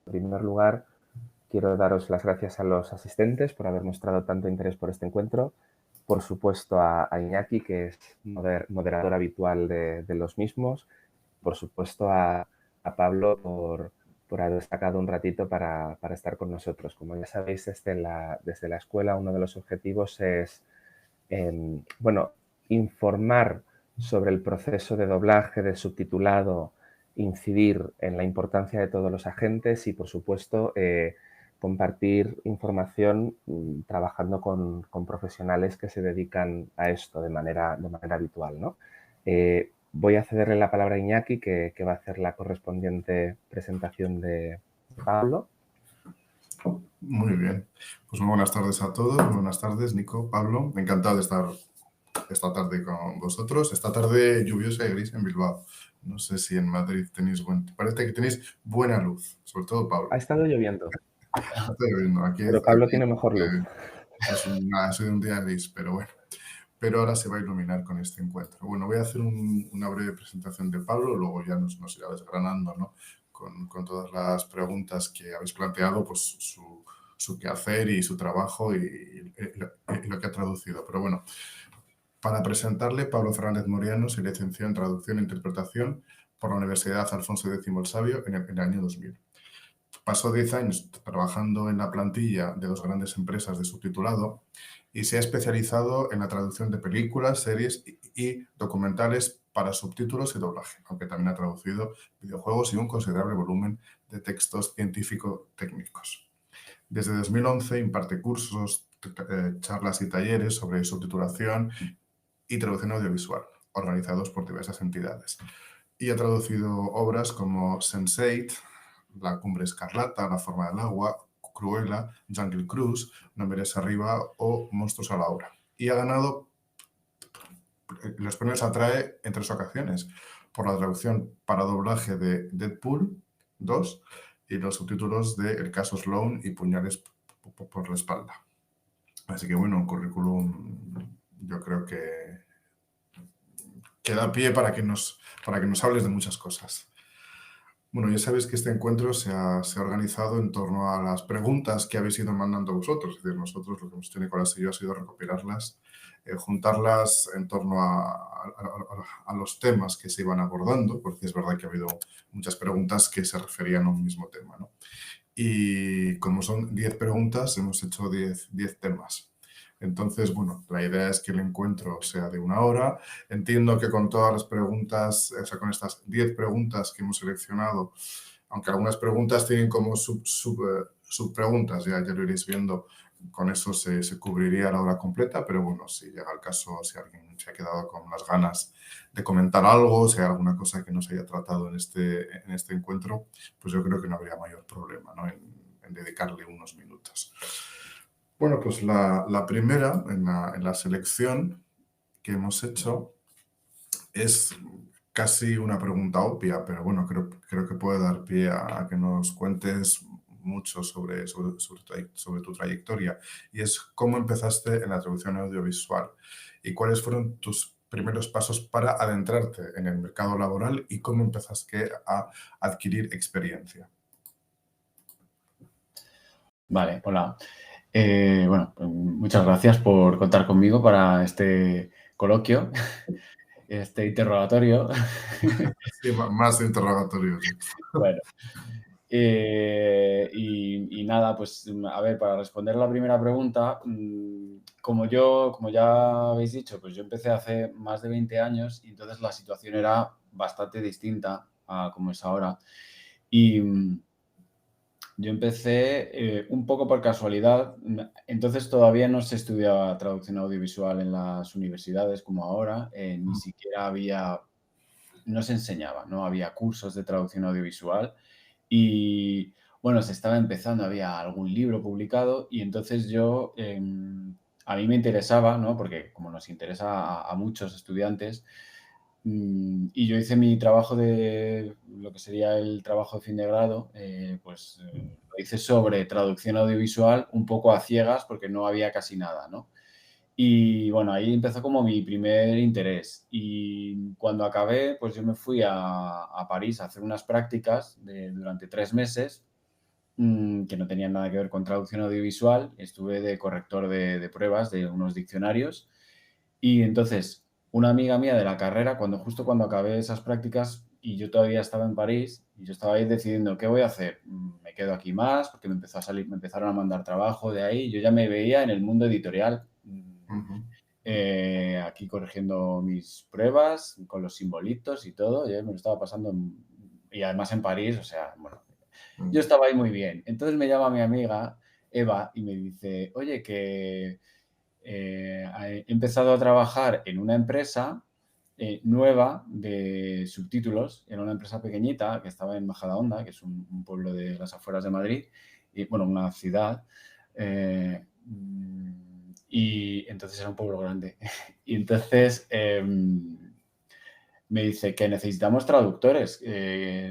En primer lugar, quiero daros las gracias a los asistentes por haber mostrado tanto interés por este encuentro. Por supuesto, a Iñaki, que es moderador habitual de los mismos. Por supuesto, a Pablo por haber sacado un ratito para estar con nosotros. Como ya sabéis, desde la escuela uno de los objetivos es bueno, informar sobre el proceso de doblaje, de subtitulado, incidir en la importancia de todos los agentes y, por supuesto, compartir información trabajando con profesionales que se dedican a esto de manera habitual, ¿no? Voy a cederle la palabra a Iñaki, que va a hacer la correspondiente presentación de Pablo. Muy bien. Pues muy buenas tardes a todos. Muy buenas tardes, Nico, Pablo. Encantado de estar esta tarde con vosotros. Esta tarde lluviosa y gris en Bilbao. No sé si en Madrid tenéis parece que tenéis buena luz, sobre todo Ha Pablo. estado lloviendo, Está lloviendo. pero Pablo tiene mejor luz. Ha sido un día gris, pero bueno. Pero ahora se va a iluminar con este encuentro. Bueno, voy a hacer una breve presentación de Pablo, luego ya nos irá desgranando, ¿no? Con todas las preguntas que habéis planteado, pues su quehacer y su trabajo y lo que ha traducido. Pero bueno, para presentarle, Pablo Fernández Moriano se licenció en Traducción e Interpretación por la Universidad Alfonso X el Sabio en el año 2000. Pasó 10 años trabajando en la plantilla de dos grandes empresas de subtitulado y se ha especializado en la traducción de películas, series y documentales para subtítulos y doblaje, aunque también ha traducido videojuegos y un considerable volumen de textos científico-técnicos. Desde 2011 imparte cursos, charlas y talleres sobre subtitulación y traducción audiovisual, organizados por diversas entidades. Y ha traducido obras como Sense8, La Cumbre Escarlata, La Forma del Agua, Cruella, Jungle Cruise, No mires arriba o Monstruos a la obra. Y ha ganado los premios Atrae en 3 ocasiones por la traducción para doblaje de Deadpool 2 y los subtítulos de El caso Sloan y Puñales por la espalda. Así que bueno, un currículum yo creo que da pie para que nos hables de muchas cosas. Bueno, ya sabéis que este encuentro se ha organizado en torno a las preguntas que habéis ido mandando vosotros. Es decir, nosotros lo que hemos tenido Nicolás y yo ha sido recopilarlas, juntarlas en torno a los temas que se iban abordando, porque es verdad que ha habido muchas preguntas que se referían a un mismo tema, ¿no? Y como son 10 preguntas, hemos hecho 10 temas. Entonces, bueno, la idea es que el encuentro sea de 1 hora. Entiendo que con todas las preguntas, o sea, con estas 10 preguntas que hemos seleccionado, aunque algunas preguntas tienen como subpreguntas, ya lo iréis viendo, con eso se cubriría la hora completa, pero bueno, si llega el caso, si alguien se ha quedado con las ganas de comentar algo, si hay alguna cosa que no se haya tratado en este encuentro, pues yo creo que no habría mayor problema, ¿no? en dedicarle unos minutos. Bueno, pues la primera en la selección que hemos hecho es casi una pregunta obvia, pero bueno, creo que puede dar pie a que nos cuentes mucho sobre tu trayectoria. Y es cómo empezaste en la traducción audiovisual y cuáles fueron tus primeros pasos para adentrarte en el mercado laboral y cómo empezaste a adquirir experiencia. Vale, hola. Bueno, pues muchas gracias por contar conmigo para este coloquio, este interrogatorio. Sí, más interrogatorios. Bueno, y nada, pues a ver, para responder la primera pregunta, como ya habéis dicho, pues yo empecé hace más de 20 años y entonces la situación era bastante distinta a como es ahora. Y yo empecé un poco por casualidad. Entonces todavía no se estudiaba traducción audiovisual en las universidades como ahora. Ni siquiera no se enseñaba, no había cursos de traducción audiovisual. Y bueno, se estaba empezando, había algún libro publicado y entonces a mí me interesaba, ¿no? Porque como nos interesa a muchos estudiantes, y yo hice mi trabajo lo que sería el trabajo de fin de grado, lo hice sobre traducción audiovisual un poco a ciegas porque no había casi nada, ¿no? Y bueno, ahí empezó como mi primer interés. Y cuando acabé, pues yo me fui a París a hacer unas prácticas durante 3 meses que no tenían nada que ver con traducción audiovisual. Estuve de corrector de pruebas de unos diccionarios. Y entonces, una amiga mía de la carrera, justo cuando acabé esas prácticas y yo todavía estaba en París, y yo estaba ahí decidiendo qué voy a hacer. Me quedo aquí más, porque me empezaron a mandar trabajo de ahí. Yo ya me veía en el mundo editorial, aquí corrigiendo mis pruebas con los simbolitos y todo. Yo me lo estaba pasando, y además en París, o sea, bueno, yo estaba ahí muy bien. Entonces me llama mi amiga Eva y me dice, oye, que he empezado a trabajar en una empresa nueva de subtítulos, en una empresa pequeñita que estaba en Majadahonda, que es un pueblo de las afueras de Madrid, y bueno, una ciudad. Y entonces era un pueblo grande. Y entonces me dice que necesitamos traductores,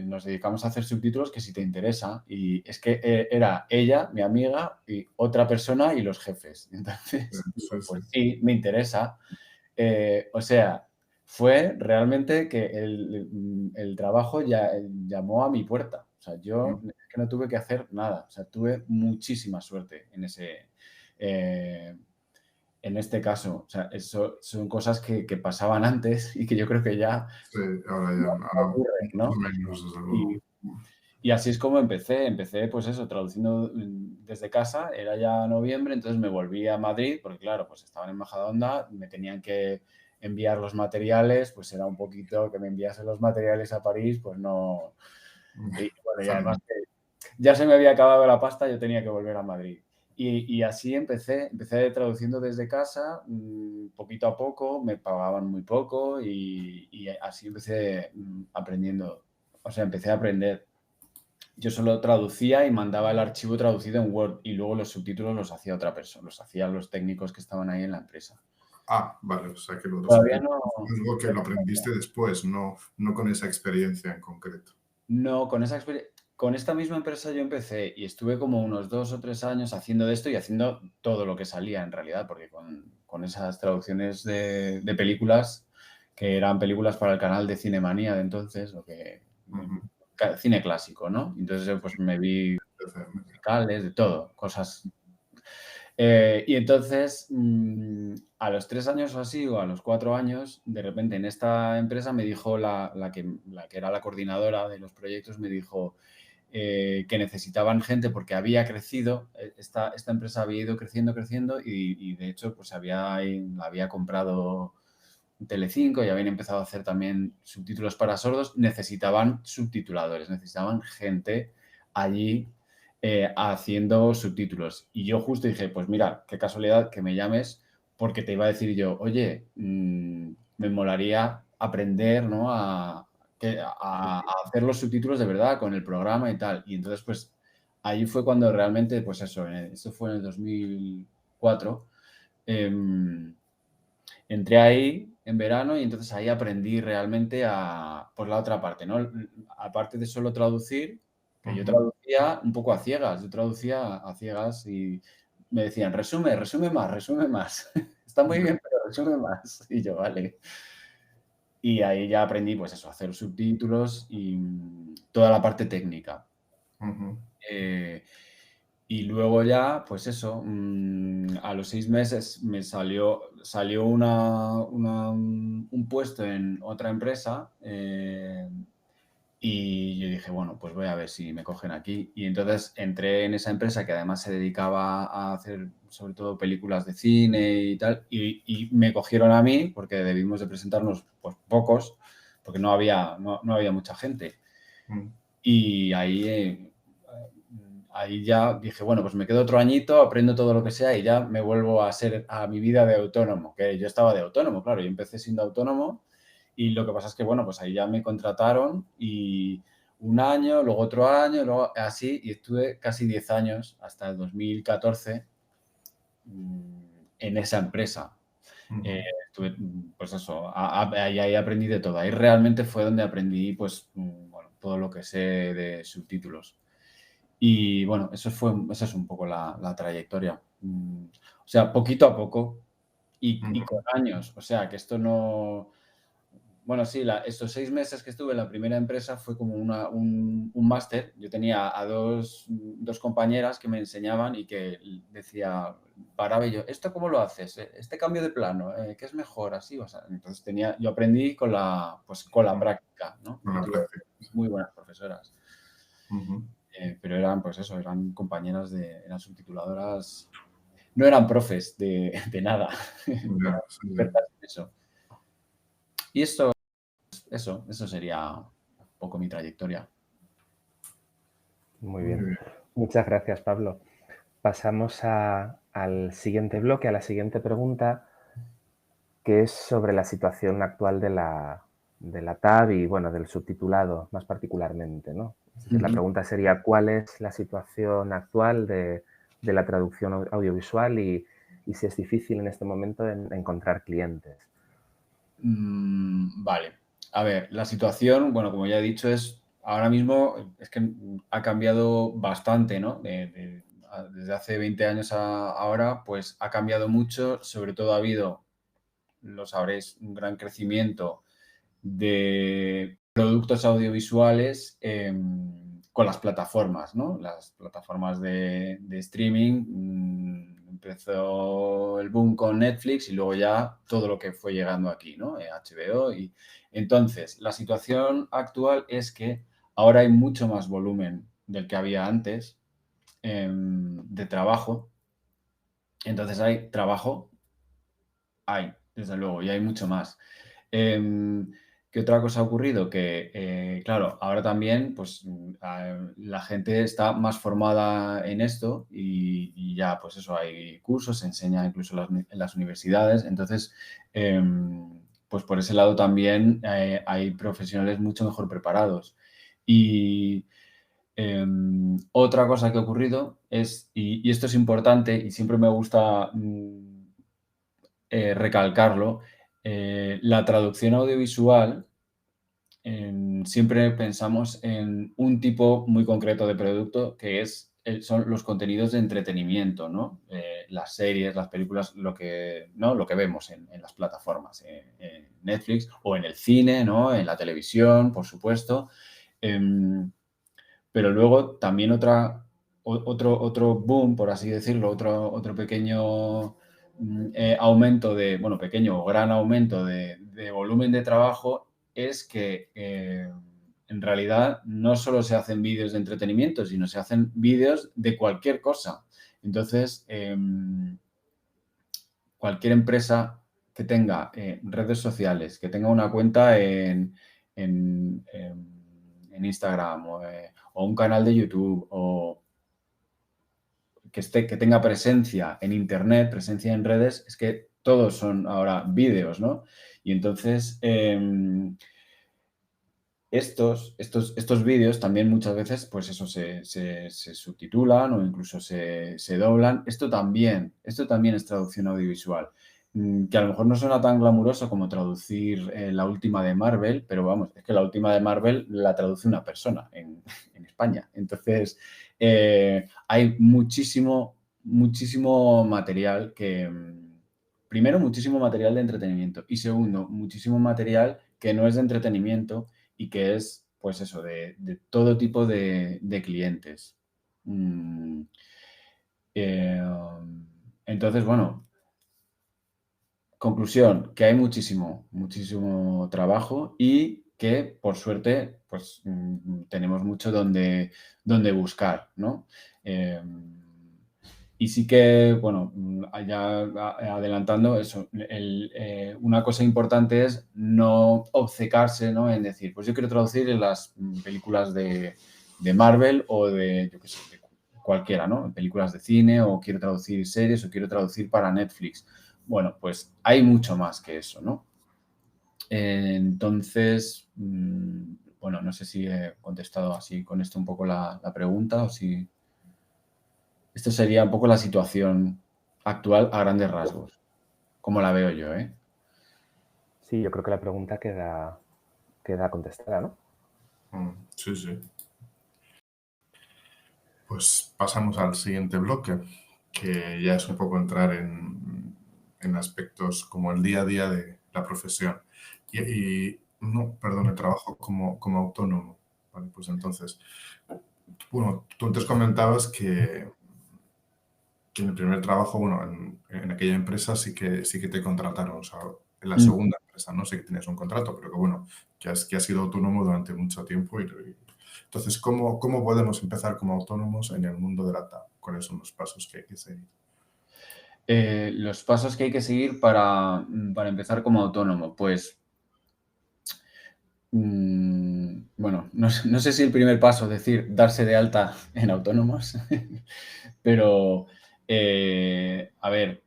nos dedicamos a hacer subtítulos, que si te interesa. Y es que era ella, mi amiga, y otra persona y los jefes. Entonces, pues sí, me interesa. O sea, fue realmente que el trabajo ya llamó a mi puerta. O sea, yo es que no tuve que hacer nada. O sea, tuve muchísima suerte en este caso. O sea, eso son cosas que pasaban antes y que yo creo que ya Sí, ahora ya no ocurren, ¿no? menos, desde luego. Y así es como empecé. Empecé, pues eso, traduciendo desde casa. Era ya noviembre, entonces me volví a Madrid, porque claro, pues estaban en Majadahonda, me tenían que enviar los materiales, pues era un poquito que me enviasen los materiales a París, pues no. Y bueno, y además que ya se me había acabado la pasta, yo tenía que volver a Madrid. Y así empecé traduciendo desde casa, poquito a poco, me pagaban muy poco y así empecé aprendiendo. O sea, empecé a aprender. Yo solo traducía y mandaba el archivo traducido en Word y luego los subtítulos los hacía otra persona, los hacían los técnicos que estaban ahí en la empresa. Ah, vale, o sea que lo Todavía es algo que lo aprendiste después, no con esa experiencia en concreto. No, con esta misma empresa yo empecé y estuve como unos 2 o 3 años haciendo de esto y haciendo todo lo que salía en realidad, porque con esas traducciones de películas, que eran películas para el canal de Cinemanía de entonces, cine clásico, ¿no? Entonces pues me vi musicales, de todo, cosas. Y entonces, a los 3 años o así, o a los 4 años, de repente en esta empresa me dijo la que era la coordinadora de los proyectos, me dijo que necesitaban gente porque había crecido, esta empresa había ido creciendo y de hecho pues la había comprado Telecinco y habían empezado a hacer también subtítulos para sordos. Necesitaban subtituladores, necesitaban gente allí haciendo subtítulos. Y yo justo dije, pues mira, qué casualidad que me llames, porque te iba a decir yo, oye, me molaría aprender, ¿no? a hacer los subtítulos de verdad con el programa y tal. Y entonces, pues, ahí fue cuando realmente, pues eso fue en el 2004. Entré ahí en verano y entonces ahí aprendí realmente por la otra parte, ¿no? Aparte de solo traducir, que yo traducía un poco a ciegas, y me decían, resume más. Está muy bien, pero resume más. Y yo, vale. Y ahí ya aprendí, pues eso, a hacer subtítulos y toda la parte técnica. Y luego ya, pues eso, a los 6 meses me salió un puesto en otra empresa y yo dije, bueno, pues voy a ver si me cogen aquí. Y entonces entré en esa empresa que además se dedicaba a hacer sobre todo películas de cine y tal, y me cogieron a mí porque debimos de presentarnos pues pocos, porque no había mucha gente. Y ahí ya dije, bueno, pues me quedo otro añito, aprendo todo lo que sea y ya me vuelvo a mi vida de autónomo, que yo estaba de autónomo, claro, yo empecé siendo autónomo y lo que pasa es que, bueno, pues ahí ya me contrataron y un año, luego otro año, luego así, y estuve casi 10 años, hasta el 2014, en esa empresa. Estuve, pues eso, ahí aprendí de todo, ahí realmente fue donde aprendí, pues, bueno, todo lo que sé de subtítulos. Y bueno, esa es un poco la trayectoria. O sea, poquito a poco y con años. O sea, que esto no. Bueno, sí, estos 6 meses que estuve en la primera empresa fue como un máster. Yo tenía a dos compañeras que me enseñaban y que decía, paraba y yo, ¿esto cómo lo haces? Este cambio de plano, ¿qué es mejor? Así, o sea, entonces yo aprendí con la práctica, ¿no? Con Y la tuve práctica. muy buenas profesoras. Ujú. Pero eran, pues eso, eran compañeras eran subtituladoras, no eran profes de nada, eran Ya, sí, sí. expertas en eso. Y eso sería un poco mi trayectoria. Muy Muy bien. bien. Muchas gracias, Pablo. Pasamos al siguiente bloque, a la siguiente pregunta, que es sobre la situación actual de la TAB y, bueno, del subtitulado más particularmente, ¿no? Es decir, la pregunta sería, ¿cuál es la situación actual de la traducción audiovisual y si es difícil en este momento encontrar clientes? Vale. A ver, la situación, bueno, como ya he dicho, ahora mismo es que ha cambiado bastante, ¿no? Desde hace 20 años a ahora, pues ha cambiado mucho. Sobre todo ha habido, lo sabréis, un gran crecimiento de productos audiovisuales con las plataformas, ¿no? Las plataformas de streaming. Empezó el boom con Netflix y luego ya todo lo que fue llegando aquí, ¿no? HBO. Y entonces, la situación actual es que ahora hay mucho más volumen del que había antes de trabajo. Entonces hay trabajo, desde luego, y hay mucho más. ¿Qué otra cosa ha ocurrido? Que, claro, ahora también pues, la gente está más formada en esto y ya, pues eso, hay cursos, se enseña incluso en las universidades. Entonces, pues por ese lado también hay profesionales mucho mejor preparados. Y otra cosa que ha ocurrido es, y esto es importante y siempre me gusta recalcarlo, la traducción audiovisual, siempre pensamos en un tipo muy concreto de producto que son los contenidos de entretenimiento, ¿no? Las series, las películas, ¿no? Lo que vemos en las plataformas, en Netflix o en el cine, ¿no? En la televisión, por supuesto. Pero luego también otro boom, por así decirlo, otro pequeño aumento bueno, pequeño o gran aumento de volumen de trabajo es que en realidad no solo se hacen vídeos de entretenimiento, sino se hacen vídeos de cualquier cosa. Entonces, cualquier empresa que tenga redes sociales, que tenga una cuenta en Instagram o un canal de YouTube o que tenga presencia en Internet, presencia en redes, es que todos son ahora vídeos, ¿no? Y entonces estos vídeos también muchas veces, pues eso, se subtitulan o incluso se doblan. Esto también es traducción audiovisual. Que a lo mejor no suena tan glamuroso como traducir la última de Marvel, pero vamos, es que la última de Marvel la traduce una persona en España. Entonces, hay muchísimo material primero, muchísimo material de entretenimiento y segundo, muchísimo material que no es de entretenimiento y que es, pues eso, de todo tipo de clientes. Entonces, bueno, conclusión, que hay muchísimo trabajo y que, por suerte, pues tenemos mucho donde buscar, ¿no? Y sí que, bueno, ya adelantando eso, una cosa importante es no obcecarse, ¿no? En decir, pues yo quiero traducir en las películas de Marvel o de, yo qué sé, de cualquiera, ¿no? Películas de cine o quiero traducir series o quiero traducir para Netflix. Bueno, pues hay mucho más que eso, ¿no? Entonces, bueno, no sé si he contestado así con esto un poco la pregunta o si... Esto sería un poco la situación actual a grandes rasgos, como la veo yo, ¿eh? Sí, yo creo que la pregunta queda contestada, ¿no? Sí, sí. Pues pasamos al siguiente bloque, que ya es un poco entrar en aspectos como el día a día de la profesión. Y No, perdón, trabajo como autónomo. Vale, pues entonces, bueno, tú antes comentabas que en el primer trabajo, bueno, en aquella empresa sí que te contrataron, o sea, en la Mm. segunda empresa, no sé que tienes un contrato, pero que bueno, que has sido autónomo durante mucho tiempo. Entonces, ¿cómo podemos empezar como autónomos en el mundo de la TAP? ¿Cuáles son los pasos que hay que seguir? Los pasos que hay que seguir para empezar como autónomo, pues, bueno, no sé si el primer paso, es decir, darse de alta en autónomos, pero, a ver,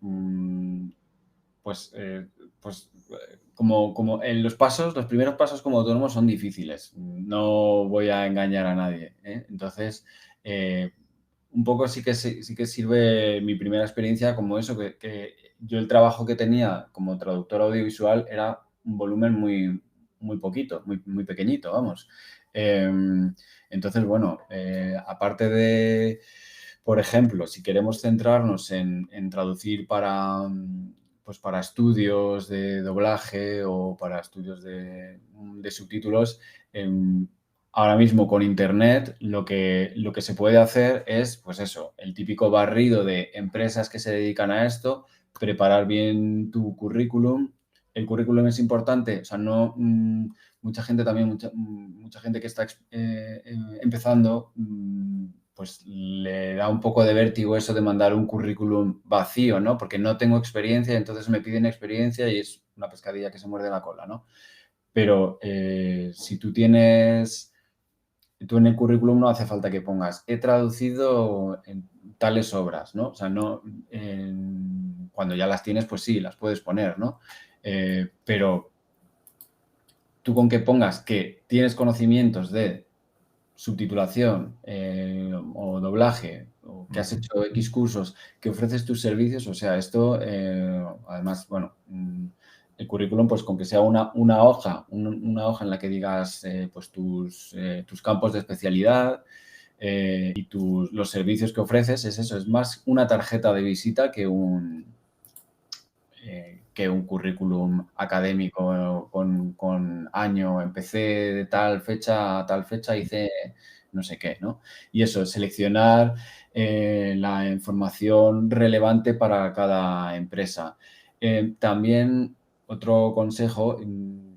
pues, como los primeros pasos como autónomo son difíciles. No voy a engañar a nadie, ¿eh? Entonces, un poco sí que sirve mi primera experiencia como eso, que yo el trabajo que tenía como traductor audiovisual era un volumen muy poquito, muy pequeñito, vamos. Entonces, bueno, aparte de, por ejemplo, si queremos centrarnos en traducir pues para estudios de doblaje o para estudios de subtítulos, ahora mismo con Internet lo que se puede hacer es, pues eso, el típico barrido de empresas que se dedican a esto, preparar bien tu currículum. El currículum es importante, o sea, no... mucha gente también, mucha gente que está empezando, pues le da un poco de vértigo eso de mandar un currículum vacío, ¿no? Porque no tengo experiencia, entonces me piden experiencia y es una pescadilla que se muerde la cola, ¿no? Pero si tú en el currículum no hace falta que pongas, he traducido en tales obras, ¿no? O sea, no, cuando ya las tienes, pues sí, las puedes poner, ¿no? Pero tú con que pongas que tienes conocimientos de subtitulación o doblaje, o que has hecho X cursos, que ofreces tus servicios, o sea, esto, además, bueno, el currículum, pues con que sea una hoja, una hoja en la que digas pues tus campos de especialidad y los servicios que ofreces, es eso, es más una tarjeta de visita que un currículum académico con año, empecé de tal fecha a tal fecha, hice no sé qué, ¿no? Y eso, seleccionar la información relevante para cada empresa. También otro consejo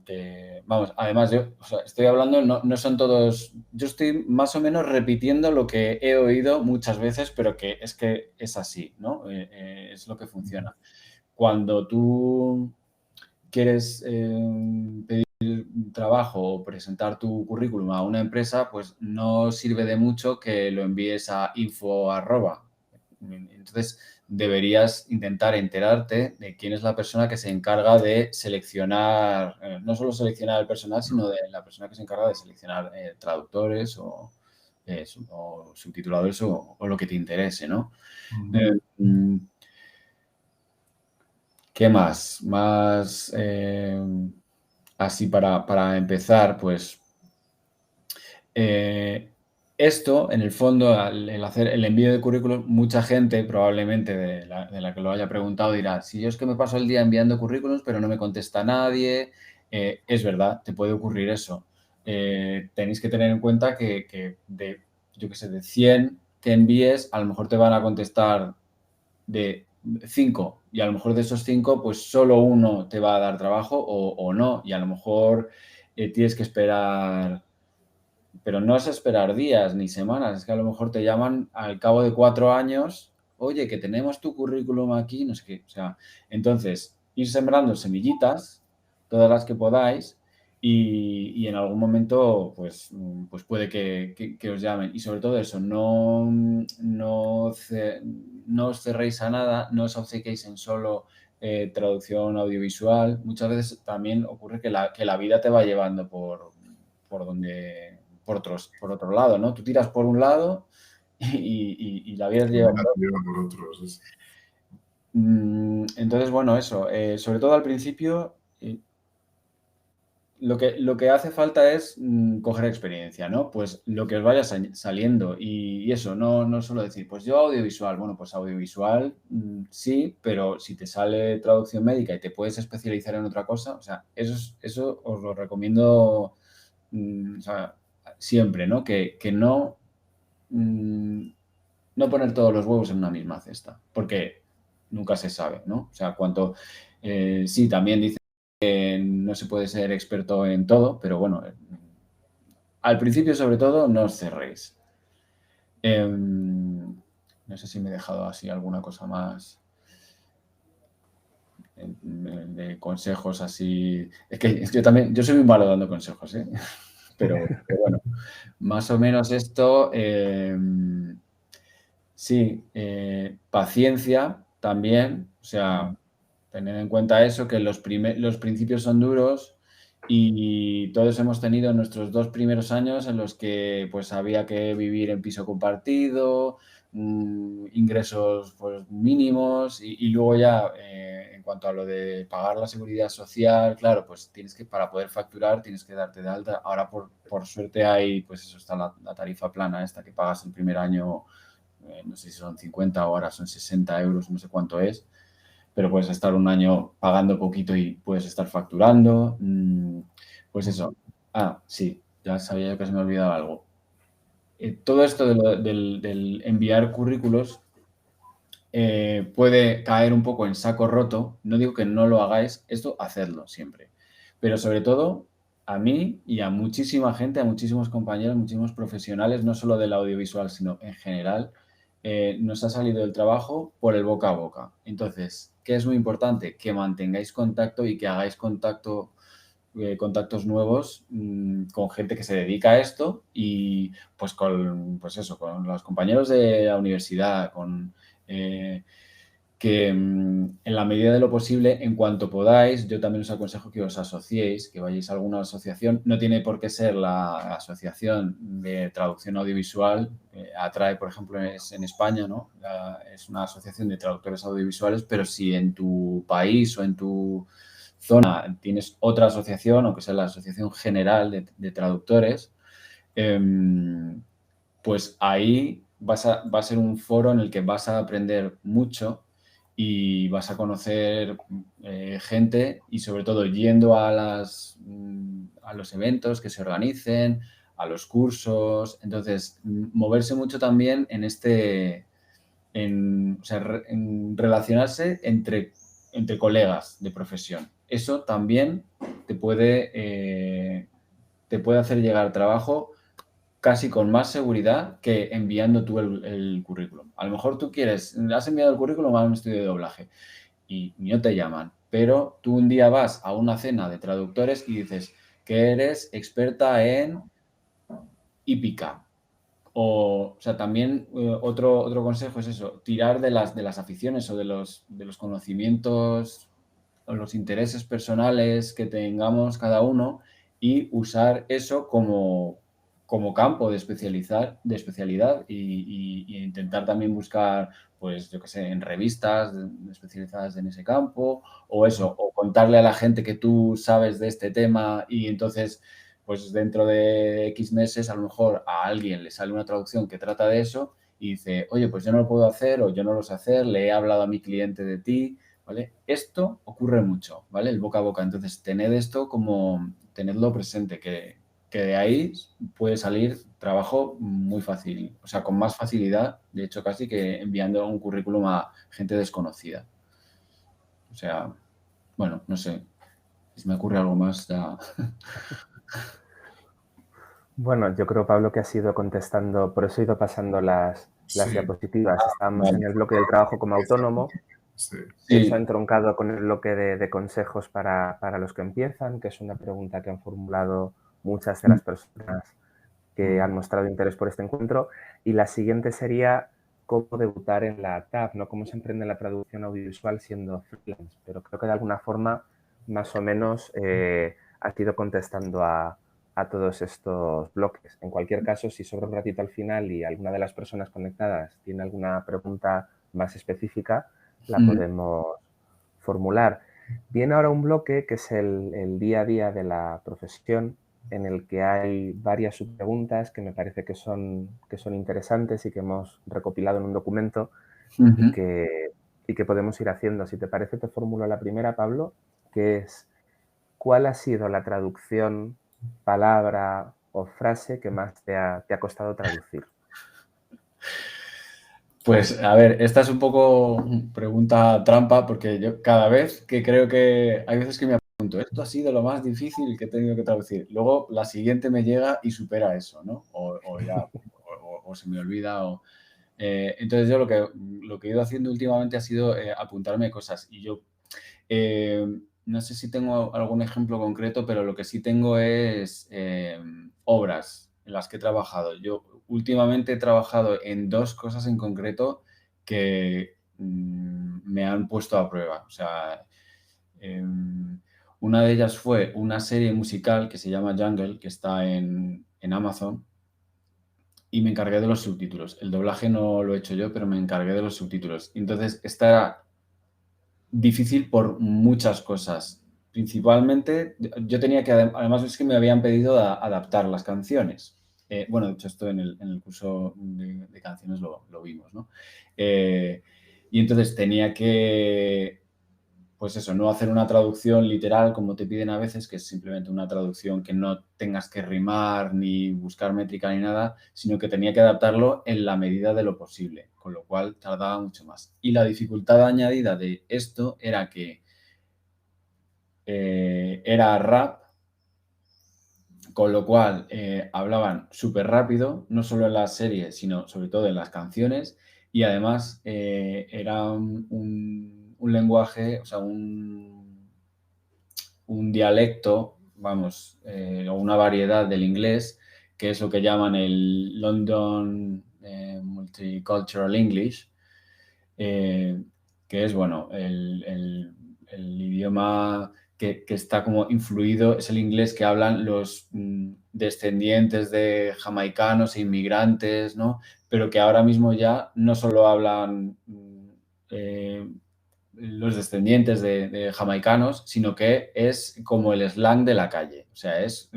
que, vamos, además yo estoy hablando, no son todos, yo estoy más o menos repitiendo lo que he oído muchas veces, pero que es así, ¿no? Es lo que funciona. Cuando tú quieres pedir un trabajo o presentar tu currículum a una empresa, pues no sirve de mucho que lo envíes a info@. Entonces, deberías intentar enterarte de quién es la persona que se encarga de seleccionar, no solo seleccionar el personal, sino de la persona que se encarga de seleccionar traductores o subtituladores o lo que te interese, ¿no? Mm, ¿Qué más? Más así para empezar, pues esto, en el fondo, el hacer el envío de currículum, mucha gente probablemente de la que lo haya preguntado dirá, si yo es que me paso el día enviando currículums, pero no me contesta nadie, es verdad, te puede ocurrir eso. Tenéis que tener en cuenta que yo qué sé, de 100 que envíes, a lo mejor te van a contestar de 5 y a lo mejor de esos 5 pues solo uno te va a dar trabajo o no y a lo mejor tienes que esperar, pero no es esperar días ni semanas, es que a lo mejor te llaman al cabo de 4 años, oye, que tenemos tu currículum aquí, no sé qué, o sea, entonces ir sembrando semillitas, todas las que podáis, y en algún momento, pues puede que os llamen. Y sobre todo eso, no os cerréis a nada, no os obcequéis en solo traducción audiovisual. Muchas veces también ocurre que la vida te va llevando por otro lado, ¿no? Tú tiras por un lado y la vida te lleva por otro. Por otros. Entonces, bueno, eso, sobre todo al principio, lo que hace falta es coger experiencia, ¿no? Pues lo que os vaya saliendo y eso, no solo decir, pues yo audiovisual, bueno, pues audiovisual sí, pero si te sale traducción médica y te puedes especializar en otra cosa, o sea, eso os lo recomiendo o sea, siempre, ¿no? Que no, no poner todos los huevos en una misma cesta, porque nunca se sabe, ¿no? O sea, sí, también dice que no se puede ser experto en todo, pero bueno, al principio sobre todo no os cerréis. No sé si me he dejado así alguna cosa más de consejos así. Es que yo soy muy malo dando consejos, ¿eh? Pero bueno, más o menos esto, sí, paciencia también, o sea, tener en cuenta eso, que los principios son duros y todos hemos tenido nuestros 2 primeros años en los que pues había que vivir en piso compartido, ingresos pues mínimos y luego ya en cuanto a lo de pagar la seguridad social, claro, pues para poder facturar tienes que darte de alta. Ahora por suerte hay, pues eso está la tarifa plana esta que pagas el primer año, no sé si son 50 o ahora son 60 euros, no sé cuánto es, pero puedes estar un año pagando poquito y puedes estar facturando. Pues eso. Ah, sí, ya sabía yo que se me olvidaba algo. Todo esto del enviar currículos puede caer un poco en saco roto. No digo que no lo hagáis, esto hacedlo siempre. Pero sobre todo, a mí y a muchísima gente, a muchísimos compañeros, muchísimos profesionales, no solo del audiovisual, sino en general, nos ha salido el trabajo por el boca a boca. Entonces, ¿qué es muy importante? Que mantengáis contacto y que hagáis contactos nuevos con gente que se dedica a esto y pues con los compañeros de la universidad, que en la medida de lo posible, en cuanto podáis, yo también os aconsejo que os asociéis, que vayáis a alguna asociación. No tiene por qué ser la asociación de traducción audiovisual. Atrae, por ejemplo, es en España, ¿no? Es una asociación de traductores audiovisuales, pero si en tu país o en tu zona tienes otra asociación, o que sea la Asociación General de Traductores, pues ahí va a ser un foro en el que vas a aprender mucho y vas a conocer gente y sobre todo yendo a los eventos que se organicen, a los cursos. Entonces, moverse mucho también en relacionarse entre colegas de profesión. Eso también te puede hacer llegar trabajo casi con más seguridad que enviando tú el currículum. A lo mejor tú has enviado el currículum a un estudio de doblaje y no te llaman, pero tú un día vas a una cena de traductores y dices que eres experta en hípica. O sea, también otro consejo es eso, tirar de las aficiones o de los conocimientos o los intereses personales que tengamos cada uno y usar eso como campo de especialidad y intentar también buscar, pues yo qué sé, en revistas especializadas en ese campo o eso, o contarle a la gente que tú sabes de este tema y entonces pues dentro de X meses a lo mejor a alguien le sale una traducción que trata de eso y dice, oye, pues yo no lo puedo hacer o yo no lo sé hacer, le he hablado a mi cliente de ti, ¿vale? Esto ocurre mucho, ¿vale? El boca a boca. Entonces, tenedlo presente, que de ahí puede salir trabajo muy fácil, o sea, con más facilidad, de hecho, casi que enviando un currículum a gente desconocida. O sea, bueno, no sé, si me ocurre algo más ya... Bueno, yo creo, Pablo, que has ido contestando, por eso he ido pasando las Sí, diapositivas. Estábamos Vale. en el bloque del trabajo como autónomo. sí. Eso ha Sí, entroncado con el bloque de consejos para los que empiezan, que es una pregunta que han formulado muchas de las personas que han mostrado interés por este encuentro. Y la siguiente sería cómo debutar en la TAF, ¿no? Cómo se emprende la traducción audiovisual siendo freelance. Pero creo que de alguna forma, más o menos, has ido contestando a todos estos bloques. En cualquier caso, si sobra un ratito al final y alguna de las personas conectadas tiene alguna pregunta más específica, la podemos formular. Viene ahora un bloque que es el día a día de la profesión, en el que hay varias subpreguntas que me parece que son interesantes y que hemos recopilado en un documento y Ujú. que podemos ir haciendo. Si te parece, te formulo la primera, Pablo, que es, ¿cuál ha sido la traducción, palabra o frase que más te ha costado traducir? Pues a ver, esta es un poco pregunta trampa porque yo cada vez que creo que hay veces que me pregunto, esto ha sido lo más difícil que he tenido que traducir. Luego la siguiente me llega y supera eso, ¿no? O ya, o se me olvida. Entonces yo lo que he ido haciendo últimamente ha sido apuntarme cosas y yo eh, no sé si tengo algún ejemplo concreto, pero lo que sí tengo es obras en las que he trabajado. Yo últimamente he trabajado en dos cosas en concreto que me han puesto a prueba. O sea, una de ellas fue una serie musical que se llama Jungle, que está en Amazon, y me encargué de los subtítulos. El doblaje no lo he hecho yo, pero me encargué de los subtítulos. Entonces, esta era difícil por muchas cosas. Principalmente, yo tenía que, además es que me habían pedido adaptar las canciones. Bueno, de hecho, esto en el curso de canciones lo vimos, ¿no? Y entonces tenía que, pues eso, no hacer una traducción literal como te piden a veces, que es simplemente una traducción que no tengas que rimar ni buscar métrica ni nada, sino que tenía que adaptarlo en la medida de lo posible, con lo cual tardaba mucho más. Y la dificultad añadida de esto era que era rap, con lo cual hablaban súper rápido, no solo en las series, sino sobre todo en las canciones, y además era un lenguaje, o sea, un dialecto, vamos, o una variedad del inglés, que es lo que llaman el London Multicultural English, eh, que es, bueno, el idioma que está como influido, es el inglés que hablan los descendientes de jamaicanos e inmigrantes, ¿no? Pero que ahora mismo ya no solo hablan los descendientes de jamaicanos, sino que es como el slang de la calle. O sea, es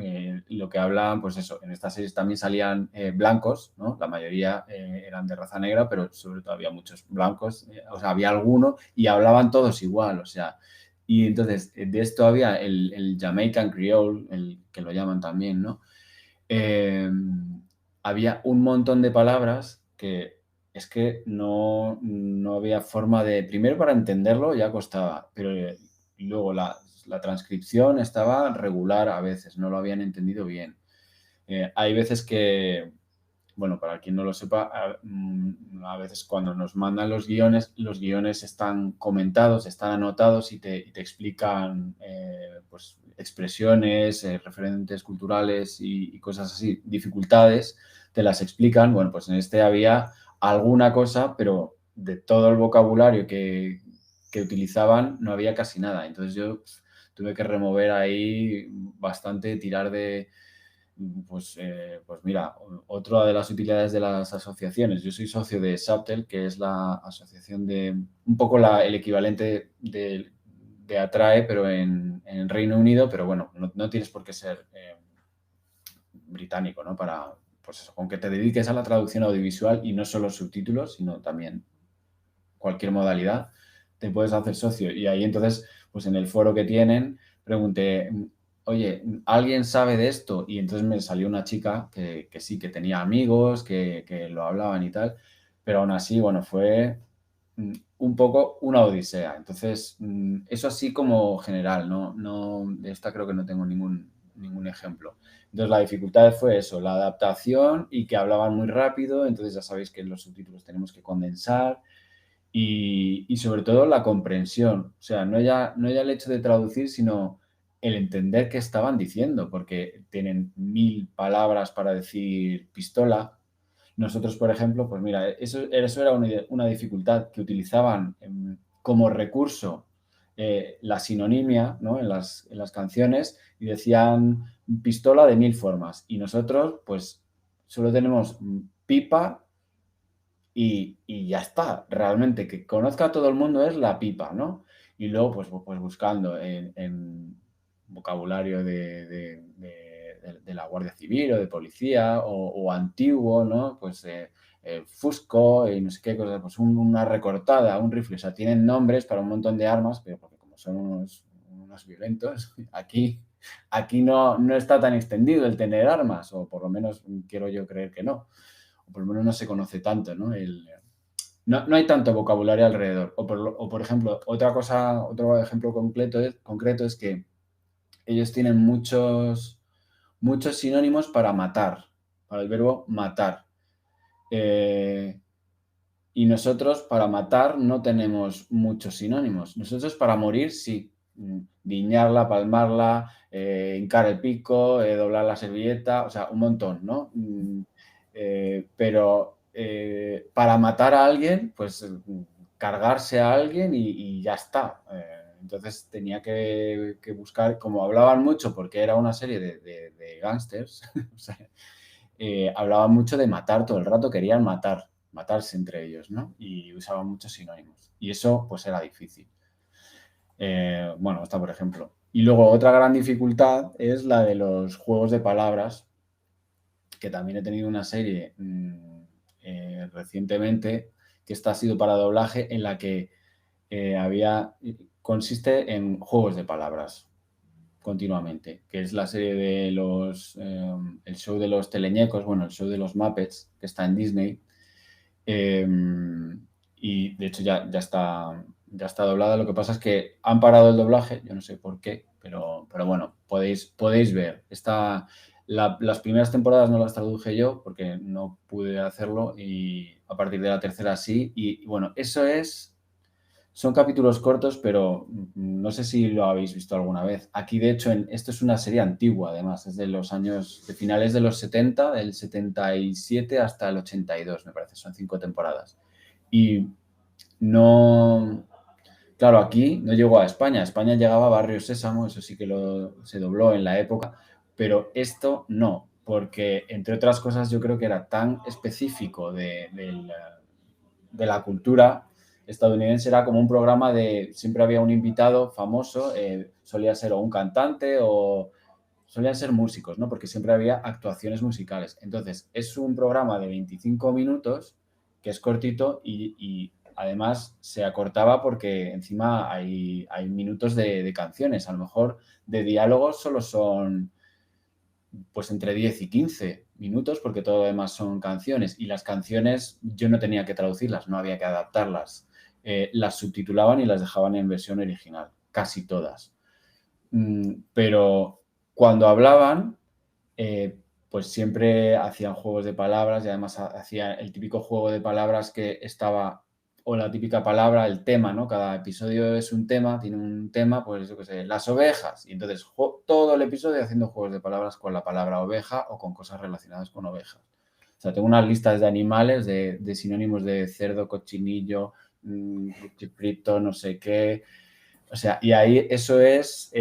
lo que hablan, pues eso, en estas series también salían blancos, ¿no? La mayoría eran de raza negra, pero sobre todo había muchos blancos, o sea, había alguno y hablaban todos igual, o sea, y entonces de esto había el Jamaican Creole, el que lo llaman también, ¿no? Eh, había un montón de palabras que es que no había forma de, primero para entenderlo ya costaba, pero luego la transcripción estaba regular a veces, no lo habían entendido bien. Hay veces que, bueno, para quien no lo sepa, a veces cuando nos mandan los guiones están comentados, están anotados y te explican pues, expresiones, referentes culturales y cosas así, dificultades, te las explican. Bueno, pues en este había alguna cosa, pero de todo el vocabulario que utilizaban no había casi nada. Entonces yo tuve que remover ahí bastante, tirar de pues mira, otra de las utilidades de las asociaciones. Yo soy socio de SAPTEL, que es la asociación de, un poco el equivalente de ATRAE, pero en Reino Unido, pero bueno, no tienes por qué ser británico, ¿no? Para, pues eso, con que te dediques a la traducción audiovisual y no solo subtítulos, sino también cualquier modalidad, te puedes hacer socio. Y ahí entonces, pues en el foro que tienen, pregunté, oye, ¿alguien sabe de esto? Y entonces me salió una chica que sí, que tenía amigos, que lo hablaban y tal, pero aún así, bueno, fue un poco una odisea. Entonces, eso así como general, no, de esta creo que no tengo ningún ejemplo. Entonces, la dificultad fue eso, la adaptación y que hablaban muy rápido, entonces ya sabéis que los subtítulos tenemos que condensar y sobre todo la comprensión. O sea, no ya el hecho de traducir, sino el entender qué estaban diciendo, porque tienen 1000 palabras para decir pistola. Nosotros, por ejemplo, pues mira, eso era una dificultad que utilizaban como recurso la sinonimia, ¿no? en las canciones y decían pistola de 1000 formas. Y nosotros, pues, solo tenemos pipa y ya está. Realmente, que conozca a todo el mundo es la pipa, ¿no? Y luego, pues buscando en vocabulario de la Guardia Civil o de policía o antiguo, ¿no? Pues Fusco y no sé qué cosas, pues una recortada, un rifle. O sea, tienen nombres para un montón de armas, pero porque como son unos violentos, aquí no está tan extendido el tener armas, o por lo menos quiero yo creer que no. O por lo menos no se conoce tanto, ¿no? No hay tanto vocabulario alrededor. O por ejemplo, otro ejemplo concreto es que ellos tienen muchos sinónimos para matar, para el verbo matar. Y nosotros para matar no tenemos muchos sinónimos. Nosotros para morir sí. Viñarla, palmarla, hincar el pico, doblar la servilleta, o sea, un montón, ¿no? Pero para matar a alguien, pues cargarse a alguien y ya está. Entonces tenía que buscar, como hablaban mucho, porque era una serie de gángsters, o sea, hablaban mucho de matar todo el rato, querían matarse entre ellos, ¿no? Y usaban muchos sinónimos. Y eso, pues, era difícil. Bueno, esta por ejemplo. Y luego otra gran dificultad es la de los juegos de palabras, que también he tenido una serie recientemente, que esta ha sido para doblaje, en la que consiste en juegos de palabras continuamente, que es la serie de el show de los teleñecos, bueno, el show de los Muppets, que está en Disney. Y de hecho ya está doblada. Lo que pasa es que han parado el doblaje, yo no sé por qué, pero bueno, podéis ver. Las primeras temporadas no las traduje yo porque no pude hacerlo, y a partir de la tercera sí. Y bueno, son capítulos cortos, pero no sé si lo habéis visto alguna vez. Aquí, de hecho, esto es una serie antigua, además, es de los años, de finales de los 70, del 77 hasta el 82, me parece, son 5 temporadas. Y no, claro, aquí no llegó a España. España llegaba a Barrio Sésamo, eso sí que se dobló en la época, pero esto no, porque, entre otras cosas, yo creo que era tan específico de la cultura estadounidense. Era como un programa siempre había un invitado famoso, solía ser o un cantante o solían ser músicos, ¿no? Porque siempre había actuaciones musicales. Entonces, es un programa de 25 minutos que es cortito y además se acortaba porque encima hay minutos de canciones. A lo mejor de diálogos solo son pues entre 10 y 15 minutos, porque todo lo demás son canciones, y las canciones yo no tenía que traducirlas, no había que adaptarlas. Las subtitulaban y las dejaban en versión original, casi todas. Pero cuando hablaban, pues siempre hacían juegos de palabras, y además hacían el típico juego de palabras que estaba, o la típica palabra, el tema, ¿no? Cada episodio es un tema, tiene un tema, pues yo qué sé, las ovejas. Y entonces todo el episodio haciendo juegos de palabras con la palabra oveja o con cosas relacionadas con ovejas. O sea, tengo unas listas de animales, de sinónimos de cerdo, cochinillo, frito, no sé qué. O sea, y ahí eso es...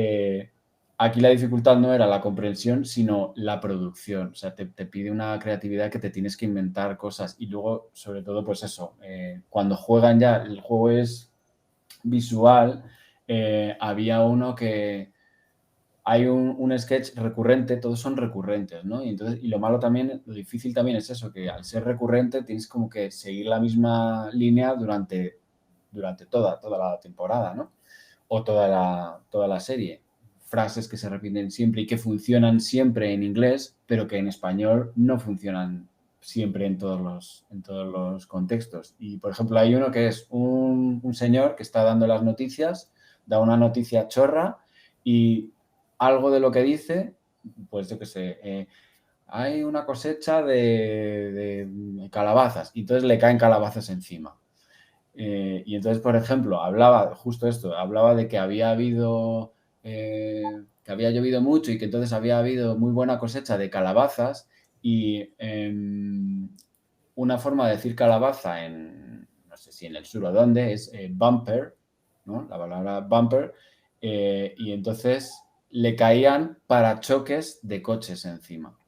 Aquí la dificultad no era la comprensión, sino la producción. O sea, te pide una creatividad que te tienes que inventar cosas. Y luego, sobre todo, pues eso, cuando juegan ya, el juego es visual, había uno que... Hay un sketch recurrente, todos son recurrentes, ¿no? Y lo malo también, lo difícil también es eso, que al ser recurrente tienes como que seguir la misma línea durante toda la temporada, ¿no? O toda la serie. Frases que se repiten siempre y que funcionan siempre en inglés, pero que en español no funcionan siempre en todos los contextos. Y, por ejemplo, hay uno que es un señor que está dando las noticias, da una noticia chorra y algo de lo que dice, pues yo qué sé, hay una cosecha de calabazas, y entonces le caen calabazas encima. Y entonces, por ejemplo, hablaba de que había habido, que había llovido mucho y que entonces había habido muy buena cosecha de calabazas, y una forma de decir calabaza no sé si en el sur o dónde, es bumper, ¿no? La palabra bumper, y entonces le caían parachoques de coches encima.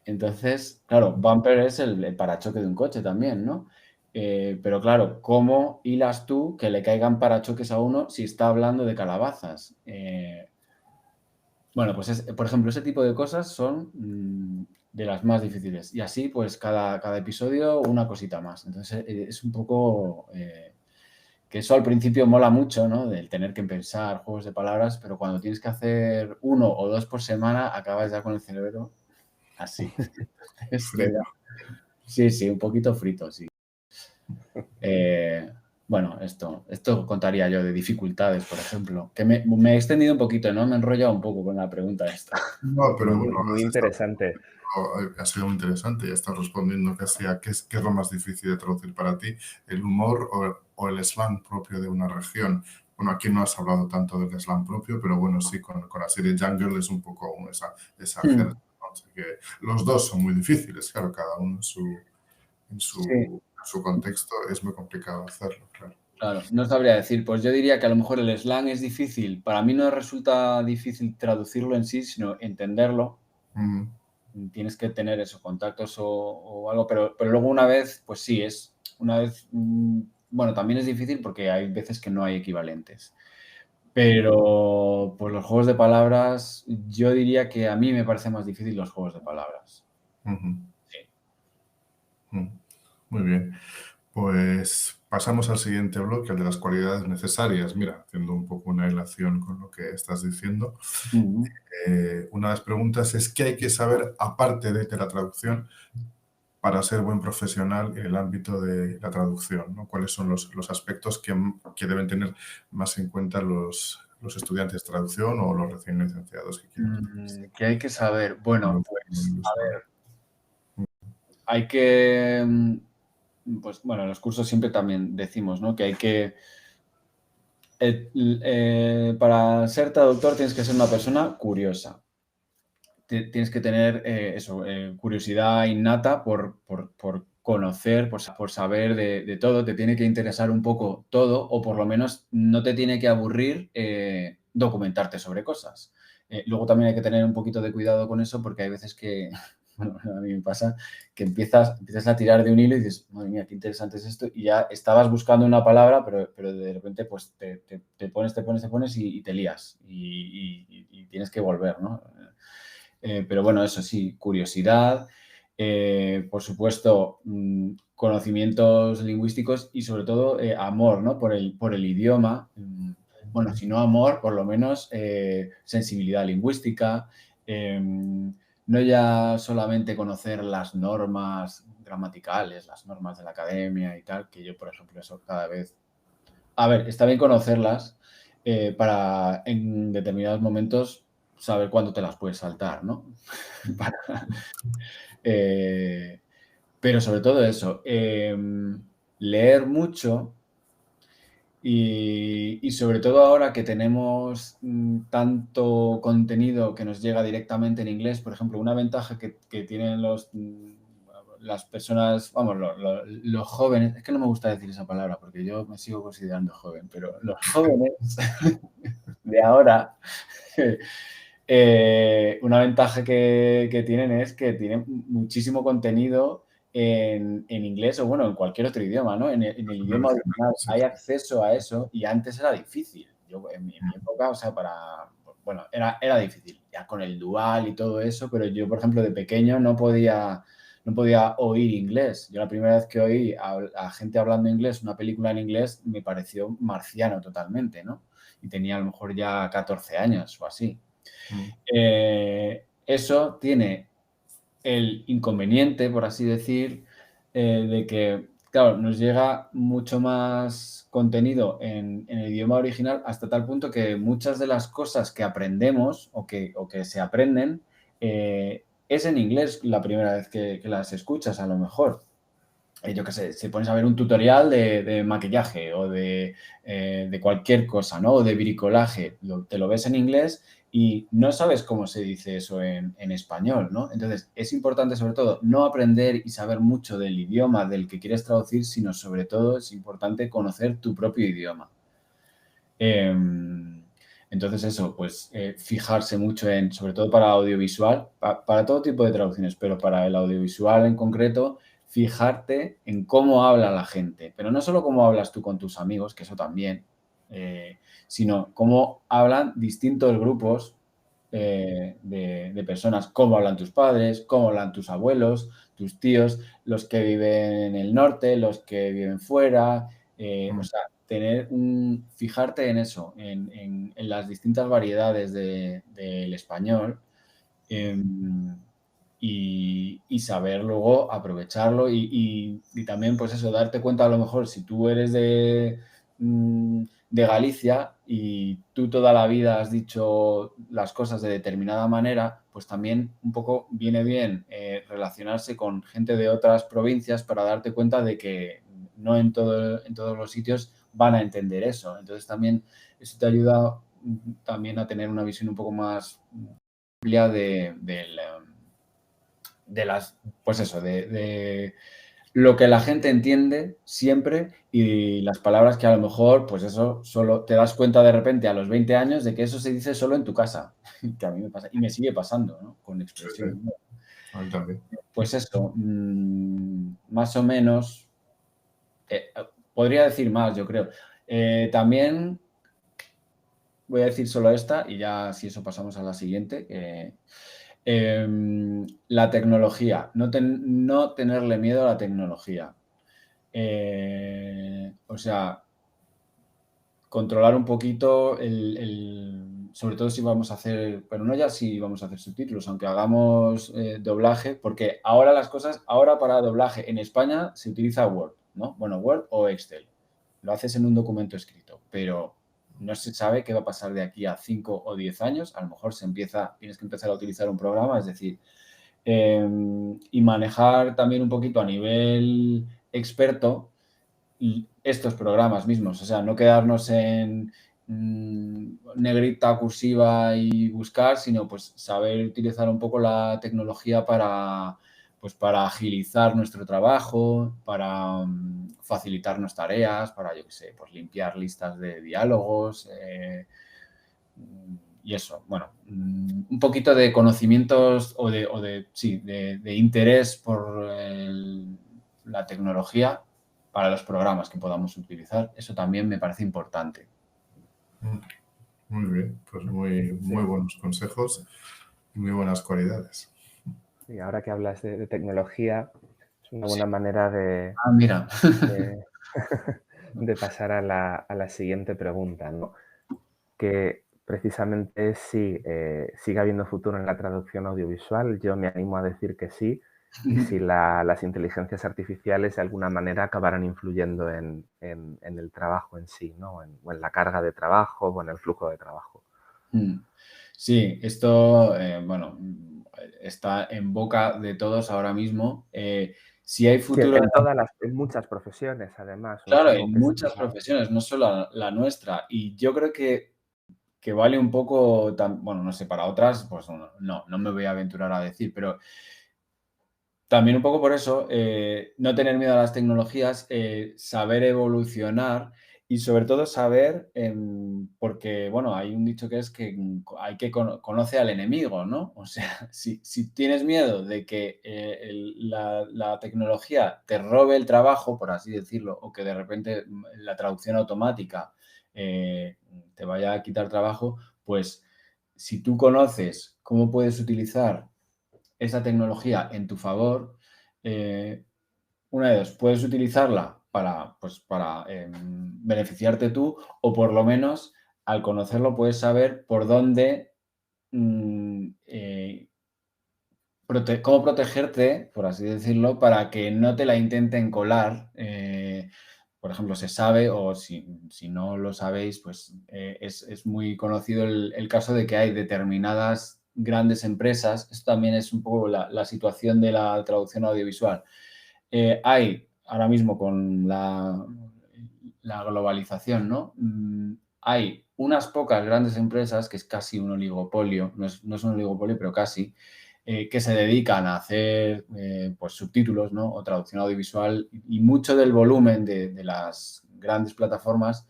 Entonces, claro, bumper es el parachoque de un coche también, ¿no? Pero claro, ¿cómo hilas tú que le caigan parachoques a uno si está hablando de calabazas? Bueno, pues por ejemplo, ese tipo de cosas son de las más difíciles. Y así, pues cada episodio una cosita más. Entonces, es un poco que eso al principio mola mucho, ¿no? Del tener que pensar juegos de palabras, pero cuando tienes que hacer 1 o 2 por semana, acabas ya con el cerebro así. Frito. Sí, un poquito frito, sí. Bueno, esto contaría yo de dificultades, por ejemplo. Que me he extendido un poquito, ¿no? Me he enrollado un poco con la pregunta esta. No, pero Muy, bueno, muy interesante. ha sido muy interesante. Ya estás respondiendo casi a qué es lo más difícil de traducir para ti, el humor o el slang propio de una región. Bueno, aquí no has hablado tanto del slang propio, pero bueno, sí, con la serie Jungle es un poco esa jerga, ¿no? O sea que los dos son muy difíciles, claro, cada uno en Sí, su contexto es muy complicado hacerlo, claro. claro, no sabría decir. Pues yo diría que a lo mejor el slang es difícil. Para mí no resulta difícil traducirlo en sí, sino entenderlo. Tienes que tener esos contactos o algo, pero luego una vez, pues sí, bueno, también es difícil porque hay veces que no hay equivalentes. Pero pues los juegos de palabras, yo diría que a mí me parece más difícil los juegos de palabras. Sí. Muy bien. Pues pasamos al siguiente bloque, al de las cualidades necesarias. Mira, haciendo un poco una relación con lo que estás diciendo. Una de las preguntas es ¿qué hay que saber aparte de la traducción para ser buen profesional en el ámbito de la traducción, ¿no? ¿Cuáles son los aspectos que deben tener más en cuenta los estudiantes de traducción o los recién licenciados que quieren? ¿Qué hay que saber? Bueno, pues a ver, hay pues bueno, en los cursos siempre también decimos, ¿no? Que hay que para ser traductor tienes que ser una persona curiosa. Tienes que tener curiosidad innata por conocer, por saber de todo. Te tiene que interesar un poco todo o por lo menos no te tiene que aburrir documentarte sobre cosas. Luego también hay que tener un poquito de cuidado con eso porque hay veces que, bueno, a mí me pasa que empiezas a tirar de un hilo y dices, madre mía, qué interesante es esto, y ya estabas buscando una palabra, pero de repente pues te pones y te lías y tienes que volver, ¿no? Pero bueno, eso sí, curiosidad, por supuesto, conocimientos lingüísticos y sobre todo amor, ¿no? por el idioma. Bueno, si no amor, por lo menos sensibilidad lingüística. No ya solamente conocer las normas gramaticales, las normas de la academia y tal, que yo, por ejemplo, eso cada vez... A ver, está bien conocerlas para en determinados momentos saber cuándo te las puedes saltar, ¿no? Pero sobre todo eso, leer mucho y sobre todo ahora que tenemos tanto contenido que nos llega directamente en inglés, por ejemplo, una ventaja que tienen las personas, vamos, los jóvenes, es que no me gusta decir esa palabra porque yo me sigo considerando joven, pero los jóvenes de ahora, una ventaja que tienen es que tienen muchísimo contenido en inglés o, bueno, en cualquier otro idioma, ¿no? En el idioma original hay acceso a eso y antes era difícil. Yo, en mi época, o sea, bueno, era difícil, ya con el dual y todo eso, pero yo, por ejemplo, de pequeño no podía oír inglés. Yo la primera vez que oí a gente hablando inglés, una película en inglés, me pareció marciano totalmente, ¿no? Y tenía a lo mejor ya 14 años o así. Eso tiene el inconveniente, por así decir, de que, claro, nos llega mucho más contenido en el idioma original hasta tal punto que muchas de las cosas que aprendemos o que se aprenden es en inglés la primera vez que las escuchas, a lo mejor. Yo qué sé, si pones a ver un tutorial de maquillaje o de cualquier cosa, ¿no? O de bricolaje, te lo ves en inglés y no sabes cómo se dice eso en español, ¿no? Entonces, es importante, sobre todo, no aprender y saber mucho del idioma del que quieres traducir, sino, sobre todo, es importante conocer tu propio idioma. Entonces, eso, pues, fijarse mucho sobre todo para audiovisual, para todo tipo de traducciones, pero para el audiovisual en concreto, fijarte en cómo habla la gente, pero no solo cómo hablas tú con tus amigos, que eso también, sino cómo hablan distintos grupos de personas, cómo hablan tus padres, cómo hablan tus abuelos, tus tíos, los que viven en el norte, los que viven fuera, o sea, fijarte en eso, en las distintas variedades del español, y saber luego aprovecharlo y también, pues eso, darte cuenta a lo mejor si tú eres de Galicia y tú toda la vida has dicho las cosas de determinada manera, pues también un poco viene bien relacionarse con gente de otras provincias para darte cuenta de que no en todos los sitios van a entender eso. Entonces también eso te ayuda también a tener una visión un poco más amplia de las, pues eso, de lo que la gente entiende siempre y las palabras que a lo mejor, pues eso, solo te das cuenta de repente a los 20 años de que eso se dice solo en tu casa, que a mí me pasa y me sigue pasando, ¿no? Con expresiones. Sí, a mí también. Pues eso, más o menos, podría decir más, yo creo. También voy a decir solo esta y ya si eso pasamos a la siguiente. La tecnología, no tenerle miedo a la tecnología. O sea, controlar un poquito sobre todo si vamos a hacer, pero no ya si vamos a hacer subtítulos, aunque hagamos doblaje, porque ahora ahora para doblaje en España se utiliza Word, ¿no? Bueno, Word o Excel. Lo haces en un documento escrito, pero no se sabe qué va a pasar de aquí a 5 o 10 años. A lo mejor tienes que empezar a utilizar un programa, es decir, y manejar también un poquito a nivel experto estos programas mismos. O sea, no quedarnos en negrita, cursiva y buscar, sino pues saber utilizar un poco la tecnología para agilizar nuestro trabajo, para facilitarnos tareas, para, yo qué sé, pues limpiar listas de diálogos y eso. Bueno, un poquito de conocimientos o de interés por la tecnología para los programas que podamos utilizar. Eso también me parece importante. Muy bien, pues muy buenos consejos y muy buenas cualidades. Y ahora que hablas de tecnología, es una buena manera de, mira. de pasar a la siguiente pregunta, ¿no? Que precisamente es si sigue habiendo futuro en la traducción audiovisual. Yo me animo a decir que sí, y si las inteligencias artificiales de alguna manera acabarán influyendo en el trabajo en sí, ¿no? O en la carga de trabajo o en el flujo de trabajo. Sí, esto, bueno, está en boca de todos ahora mismo. Si hay futuro... En muchas profesiones, además. Claro, en muchas profesiones, no solo la nuestra. Y yo creo que vale un poco, bueno, no sé, para otras, pues no me voy a aventurar a decir, pero también un poco por eso, no tener miedo a las tecnologías, saber evolucionar y sobre todo saber, porque, bueno, hay un dicho que es que hay que conoce al enemigo, ¿no? O sea, si tienes miedo de que la tecnología te robe el trabajo, por así decirlo, o que de repente la traducción automática te vaya a quitar trabajo, pues si tú conoces cómo puedes utilizar esa tecnología en tu favor, una de dos, puedes utilizarla para beneficiarte tú o por lo menos al conocerlo puedes saber por dónde, cómo protegerte, por así decirlo, para que no te la intenten colar. Por ejemplo, se sabe, o si no lo sabéis, pues es muy conocido el caso de que hay determinadas grandes empresas. Esto también es un poco la situación de la traducción audiovisual. Hay ahora mismo con la globalización, ¿no? Hay unas pocas grandes empresas, que es casi un oligopolio, no es un oligopolio, pero casi, que se dedican a hacer pues subtítulos, ¿no? O traducción audiovisual y mucho del volumen de las grandes plataformas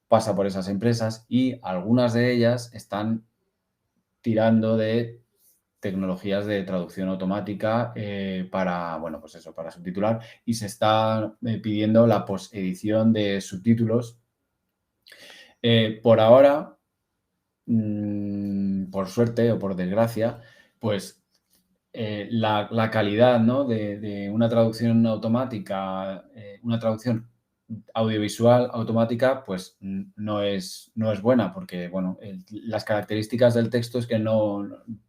pasa por esas empresas y algunas de ellas están tirando de tecnologías de traducción automática para, bueno, pues eso, para subtitular, y se está pidiendo la posedición de subtítulos. Por ahora, por suerte o por desgracia, pues la calidad, ¿no? de una traducción automática, una traducción audiovisual automática, pues no es buena porque, bueno, las características del texto es que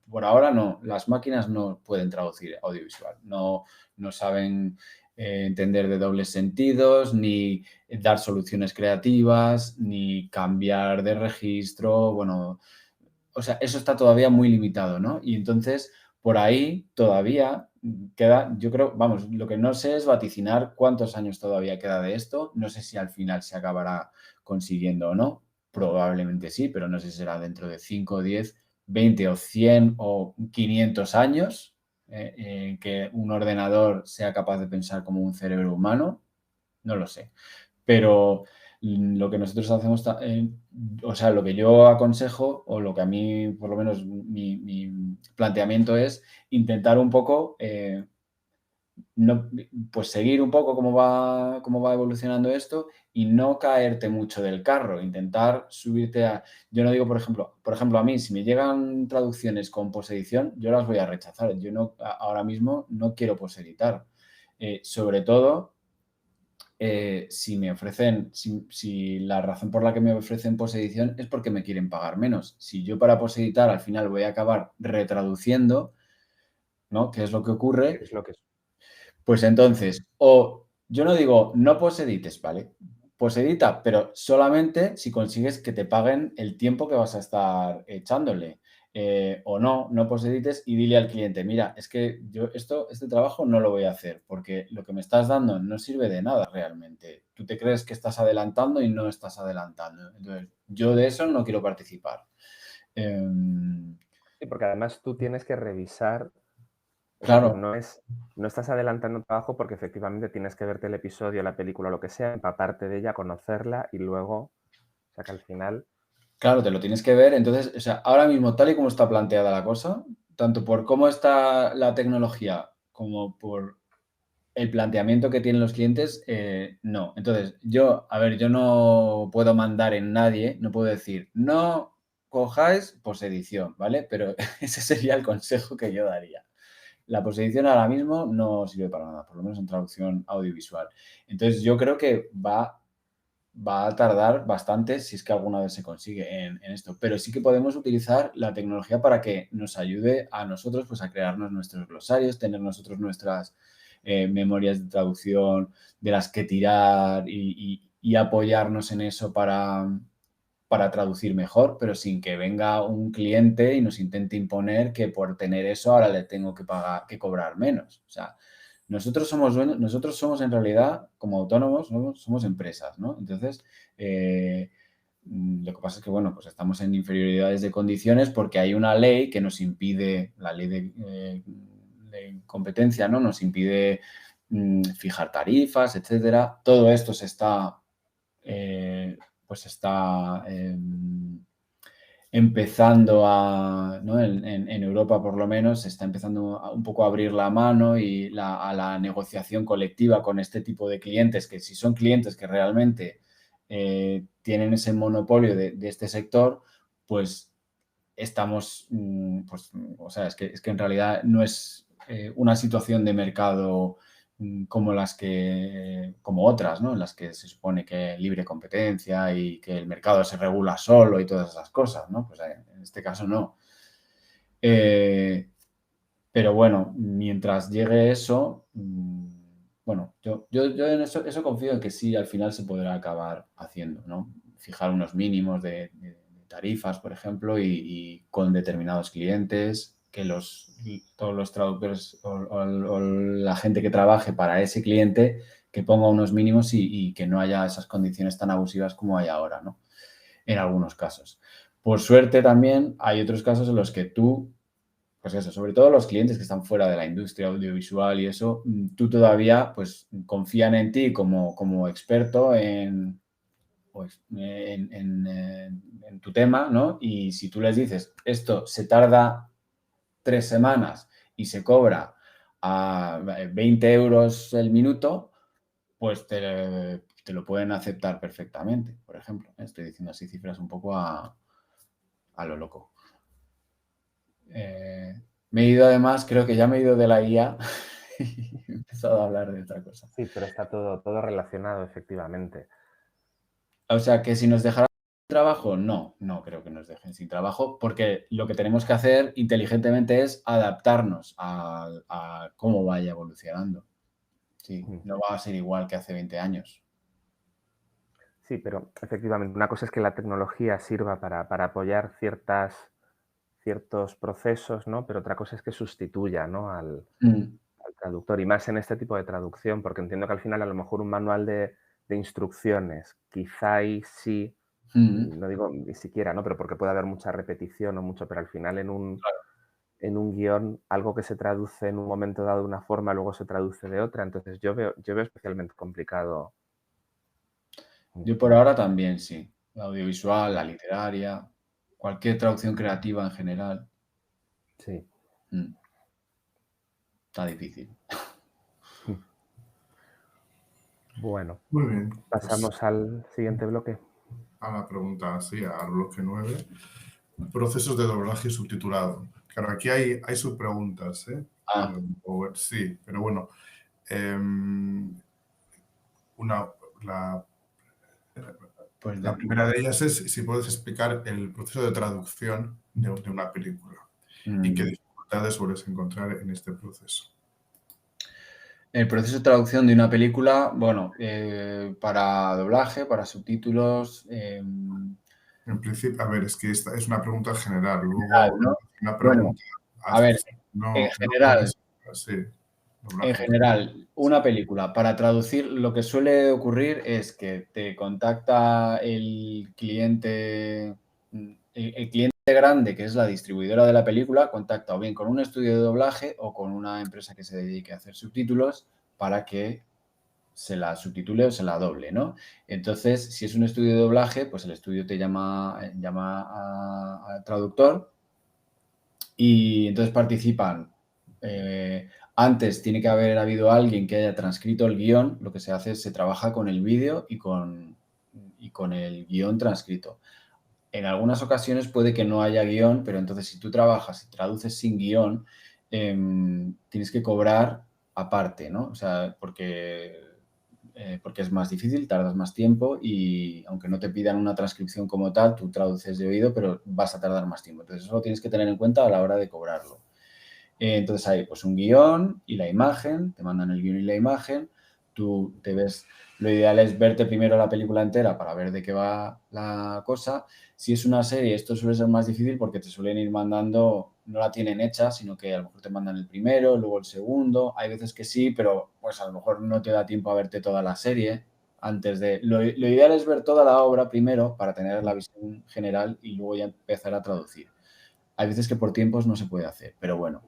por ahora no, las máquinas no pueden traducir audiovisual, no saben entender de dobles sentidos, ni dar soluciones creativas, ni cambiar de registro, bueno, o sea, eso está todavía muy limitado, ¿no? Y entonces, por ahí todavía queda, yo creo, vamos, lo que no sé es vaticinar cuántos años todavía queda de esto. No sé si al final se acabará consiguiendo o no. Probablemente sí, pero no sé si será dentro de 5, 10, 20 o 100 o 500 años que un ordenador sea capaz de pensar como un cerebro humano. No lo sé. Pero lo que nosotros hacemos, o sea, lo que yo aconsejo, o lo que a mí, por lo menos, mi planteamiento es intentar un poco, no, pues seguir un poco cómo va evolucionando esto y no caerte mucho del carro, intentar subirte a... Yo no digo, por ejemplo, a mí, si me llegan traducciones con posedición, yo las voy a rechazar. Yo no, ahora mismo no quiero poseditar. Sobre todo si me ofrecen, si la razón por la que me ofrecen posedición es porque me quieren pagar menos. Si yo para poseditar al final voy a acabar retraduciendo, ¿no? ¿Qué es lo que ocurre? Es lo que es. Pues entonces, o yo no digo no posedites, ¿vale? Posedita, pero solamente si consigues que te paguen el tiempo que vas a estar echándole. O no posedites y dile al cliente, mira, es que yo este trabajo no lo voy a hacer porque lo que me estás dando no sirve de nada realmente. Tú te crees que estás adelantando y no estás adelantando. Entonces, yo de eso no quiero participar. Sí, porque además tú tienes que revisar, es decir, Claro. no estás adelantando trabajo porque efectivamente tienes que verte el episodio, la película, lo que sea, empaparte de ella, conocerla y luego, o sea que al final... Claro, te lo tienes que ver. Entonces, o sea, ahora mismo, tal y como está planteada la cosa, tanto por cómo está la tecnología como por el planteamiento que tienen los clientes, no. Entonces, yo no puedo mandar en nadie, no puedo decir, no cojáis posedición, ¿vale? Pero ese sería el consejo que yo daría. La posedición ahora mismo no sirve para nada, por lo menos en traducción audiovisual. Entonces, yo creo que va a tardar bastante si es que alguna vez se consigue en esto, pero sí que podemos utilizar la tecnología para que nos ayude a nosotros pues, a crearnos nuestros glosarios, tener nosotros nuestras memorias de traducción de las que tirar y apoyarnos en eso para traducir mejor, pero sin que venga un cliente y nos intente imponer que por tener eso ahora le tengo que pagar, que cobrar menos. O sea, nosotros somos dueños, nosotros somos en realidad, como autónomos, ¿no? Somos empresas, ¿no? Entonces, lo que pasa es que, bueno, pues estamos en inferioridades de condiciones porque hay una ley que nos impide, la ley de competencia, ¿no? Nos impide fijar tarifas, etcétera. Todo esto se está, pues está empezando a, ¿no? En Europa por lo menos, se está empezando un poco a abrir la mano y a la negociación colectiva con este tipo de clientes, que si son clientes que realmente tienen ese monopolio de este sector, pues estamos, pues, o sea, es que en realidad no es una situación de mercado como otras, ¿no? En las que se supone que libre competencia y que el mercado se regula solo y todas esas cosas, ¿no? Pues en este caso no. Pero bueno, mientras llegue eso, bueno, yo en eso confío en que sí, al final se podrá acabar haciendo, ¿no? Fijar unos mínimos de tarifas, por ejemplo, y con determinados clientes, que todos los traductores o la gente que trabaje para ese cliente que ponga unos mínimos y que no haya esas condiciones tan abusivas como hay ahora, ¿no? En algunos casos. Por suerte también hay otros casos en los que tú, pues eso, sobre todo los clientes que están fuera de la industria audiovisual y eso, tú todavía pues confían en ti como experto en tu tema, ¿no? Y si tú les dices, esto se tarda 3 semanas y se cobra a 20 euros el minuto, pues te lo pueden aceptar perfectamente, por ejemplo. Estoy diciendo así cifras un poco a lo loco. Me he ido además, creo que ya me he ido de la IA y he empezado a hablar de otra cosa. Sí, pero está todo relacionado, efectivamente. O sea, que si nos dejarán sin trabajo, no creo que nos dejen sin trabajo, porque lo que tenemos que hacer inteligentemente es adaptarnos a cómo vaya evolucionando. Sí, no va a ser igual que hace 20 años. Sí, pero efectivamente, una cosa es que la tecnología sirva para apoyar ciertos procesos, ¿no? Pero otra cosa es que sustituya, ¿no? al traductor, y más en este tipo de traducción, porque entiendo que al final a lo mejor un manual de instrucciones, quizá ahí sí, no digo ni siquiera, ¿no? Pero porque puede haber mucha repetición o mucho, pero al final en un guión, algo que se traduce en un momento dado de una forma, luego se traduce de otra. Entonces yo veo especialmente complicado. Yo por ahora también, sí. La audiovisual, la literaria, cualquier traducción creativa en general. Sí. Está difícil. Bueno, Muy bien. pasamos al siguiente bloque. A la pregunta, sí, al bloque 9. Procesos de doblaje subtitulado. Claro, aquí hay subpreguntas, ¿eh? Sí, pero bueno. La primera de ellas es si puedes explicar el proceso de traducción de una película y qué dificultades sueles encontrar en este proceso. El proceso de traducción de una película, bueno, para doblaje, para subtítulos. En principio, a ver, es que esta es una pregunta general. Luego, ¿no? una pregunta. Bueno, a ver, en general. Sí, En general, una película, para traducir, lo que suele ocurrir es que te contacta el cliente grande, que es la distribuidora de la película, contacta o bien con un estudio de doblaje o con una empresa que se dedique a hacer subtítulos para que se la subtitule o se la doble, ¿no? Entonces, si es un estudio de doblaje, pues el estudio te llama al traductor y entonces participan. Antes tiene que haber habido alguien que haya transcrito el guión. Lo que se hace es se trabaja con el vídeo y con el guión transcrito. En algunas ocasiones puede que no haya guión, pero entonces si tú trabajas y traduces sin guión, tienes que cobrar aparte, ¿no? O sea, porque es más difícil, tardas más tiempo y aunque no te pidan una transcripción como tal, tú traduces de oído, pero vas a tardar más tiempo. Entonces eso lo tienes que tener en cuenta a la hora de cobrarlo. Entonces hay pues un guión y la imagen, te mandan el guión y la imagen, tú te ves, lo ideal es verte primero la película entera para ver de qué va la cosa. Si es una serie, esto suele ser más difícil porque te suelen ir mandando, no la tienen hecha, sino que a lo mejor te mandan el primero, luego el segundo. Hay veces que sí, pero pues a lo mejor no te da tiempo a verte toda la serie antes de... Lo ideal es ver toda la obra primero para tener la visión general y luego ya empezar a traducir. Hay veces que por tiempos no se puede hacer, pero bueno.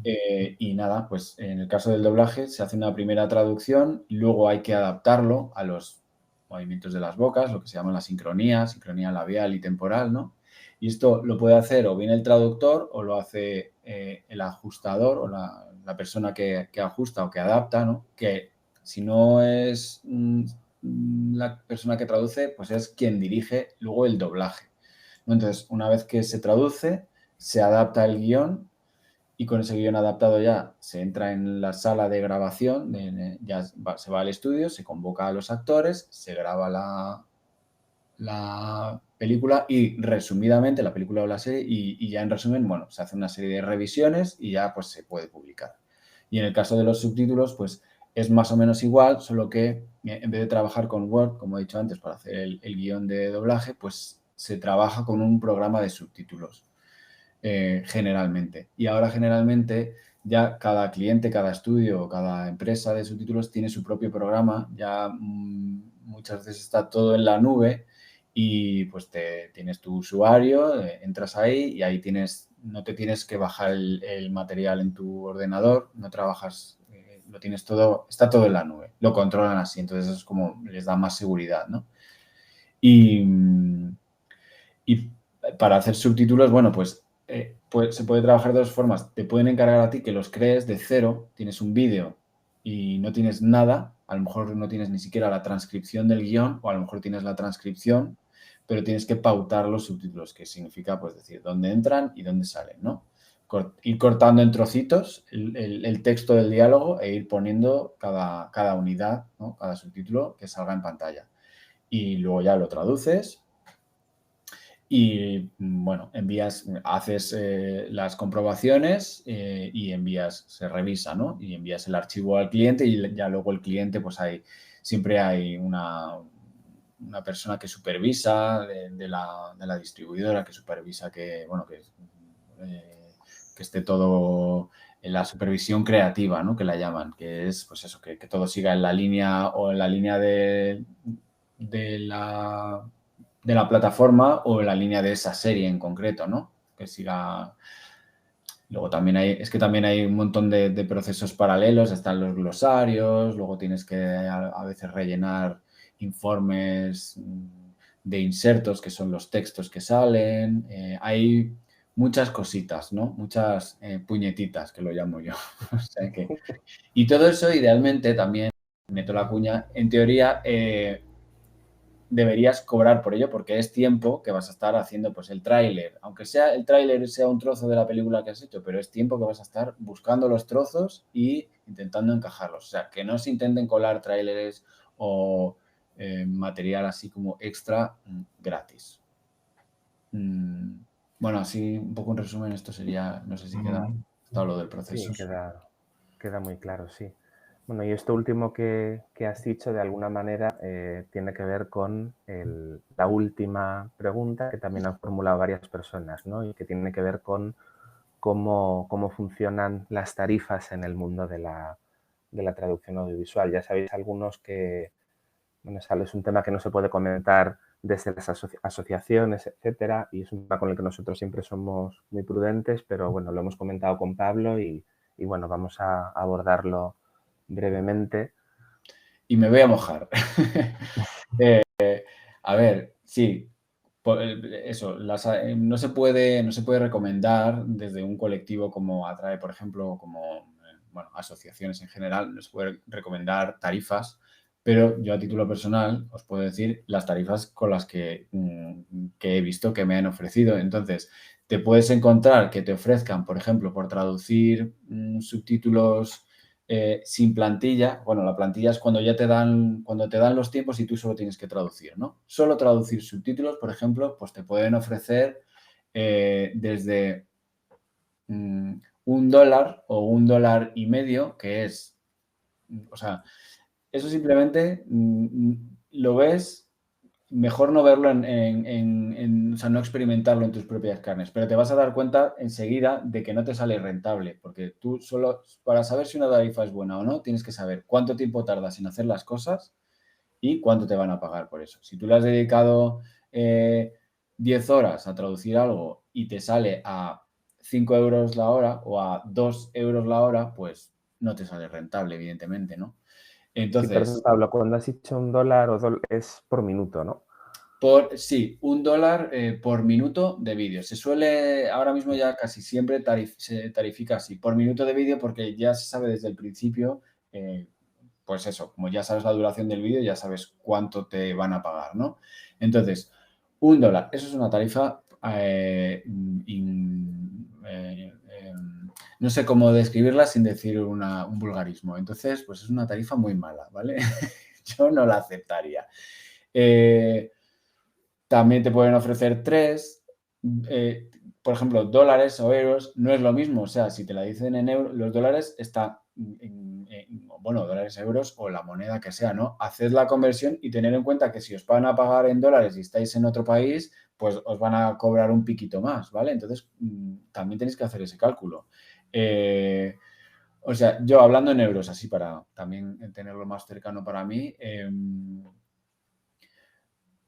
Y nada, pues en el caso del doblaje se hace una primera traducción y luego hay que adaptarlo a los movimientos de las bocas, lo que se llama la sincronía labial y temporal, ¿no? Y esto lo puede hacer o bien el traductor o lo hace el ajustador o la persona que ajusta o que adapta, ¿no? Que si no es la persona que traduce, pues es quien dirige luego el doblaje, ¿no? Entonces, una vez que se traduce, se adapta el guión y con ese guión adaptado ya se entra en la sala de grabación, se va al estudio, se convoca a los actores, se graba la película y resumidamente la película o la serie y ya en resumen, bueno, se hace una serie de revisiones y ya pues se puede publicar. Y en el caso de los subtítulos, pues es más o menos igual, solo que en vez de trabajar con Word, como he dicho antes, para hacer el guión de doblaje, pues se trabaja con un programa de subtítulos. Generalmente. Y ahora generalmente ya cada cliente, cada estudio, cada empresa de subtítulos tiene su propio programa, ya muchas veces está todo en la nube y pues tienes tu usuario, entras ahí y ahí no te tienes que bajar el material en tu ordenador, no trabajas, lo tienes todo, está todo en la nube, lo controlan así, entonces eso es como les da más seguridad, ¿no? Y para hacer subtítulos, bueno, pues pues, se puede trabajar de dos formas. Te pueden encargar a ti que los crees de cero, tienes un vídeo y no tienes nada, a lo mejor no tienes ni siquiera la transcripción del guión, o a lo mejor tienes la transcripción, pero tienes que pautar los subtítulos, que significa, pues, decir dónde entran y dónde salen, ¿no? Ir cortando en trocitos el texto del diálogo e ir poniendo cada unidad, ¿no? Cada subtítulo que salga en pantalla. Y luego ya lo traduces y, bueno, haces las comprobaciones y se revisa, ¿no? Y envías el archivo al cliente y ya luego el cliente, pues siempre hay una persona que supervisa de la distribuidora, que supervisa que esté todo en la supervisión creativa, ¿no? Que la llaman, que es, pues eso, que todo siga en la línea o en la línea de la plataforma o en la línea de esa serie en concreto, ¿no? Que siga. Luego también hay un montón de procesos paralelos, están los glosarios, luego tienes que a veces rellenar informes de insertos, que son los textos que salen. Hay muchas cositas, ¿no? Muchas puñetitas, que lo llamo yo. O sea y todo eso, idealmente, también, meto la cuña, en teoría, deberías cobrar por ello porque es tiempo que vas a estar haciendo, pues, el tráiler. Aunque el tráiler sea un trozo de la película que has hecho, pero es tiempo que vas a estar buscando los trozos y intentando encajarlos. O sea, que no se intenten colar tráileres o material así como extra gratis. Bueno, así un poco en resumen, esto sería, no sé si queda todo lo del proceso. Sí, queda muy claro, sí. Bueno, y esto último que has dicho, de alguna manera, tiene que ver con la última pregunta que también han formulado varias personas, ¿no? Y que tiene que ver con cómo funcionan las tarifas en el mundo de la traducción audiovisual. Ya sabéis algunos que, bueno, es un tema que no se puede comentar desde las asociaciones, etcétera, y es un tema con el que nosotros siempre somos muy prudentes, pero bueno, lo hemos comentado con Pablo y bueno, vamos a abordarlo brevemente. Y me voy a mojar. A ver, sí, eso, no se puede recomendar desde un colectivo como Atrae, por ejemplo, como asociaciones en general, no se puede recomendar tarifas, pero yo a título personal os puedo decir las tarifas con las que he visto que me han ofrecido. Entonces, te puedes encontrar que te ofrezcan, por ejemplo, por traducir subtítulos sin plantilla. Bueno, la plantilla es cuando te dan los tiempos y tú solo tienes que traducir, ¿no? Solo traducir subtítulos, por ejemplo, pues te pueden ofrecer desde $1 o $1.50, que es, o sea, eso simplemente lo ves. Mejor no verlo o sea, no experimentarlo en tus propias carnes, pero te vas a dar cuenta enseguida de que no te sale rentable, porque tú solo, para saber si una tarifa es buena o no, tienes que saber cuánto tiempo tardas en hacer las cosas y cuánto te van a pagar por eso. Si tú le has dedicado 10 horas a traducir algo y te sale a 5 euros la hora o a 2 euros la hora, pues no te sale rentable, evidentemente, ¿no? Entonces, sí, perdón, Pablo, cuando has dicho $1 es por minuto, ¿no? Sí, $1 por minuto de vídeo. Se suele, ahora mismo ya casi siempre se tarifica así, por minuto de vídeo, porque ya se sabe desde el principio, pues eso, como ya sabes la duración del vídeo, ya sabes cuánto te van a pagar, ¿no? Entonces, $1, eso es una tarifa, no sé cómo describirla sin decir un vulgarismo. Entonces, pues es una tarifa muy mala, ¿vale? Yo no la aceptaría. También te pueden ofrecer 3, por ejemplo, dólares o euros, no es lo mismo. O sea, si te la dicen en euros, los dólares están, dólares, euros o la moneda que sea, ¿no? Haced la conversión y tener en cuenta que si os van a pagar en dólares y estáis en otro país, pues os van a cobrar un piquito más, ¿vale? Entonces, también tenéis que hacer ese cálculo. O sea, yo hablando en euros, así para también tenerlo más cercano para mí,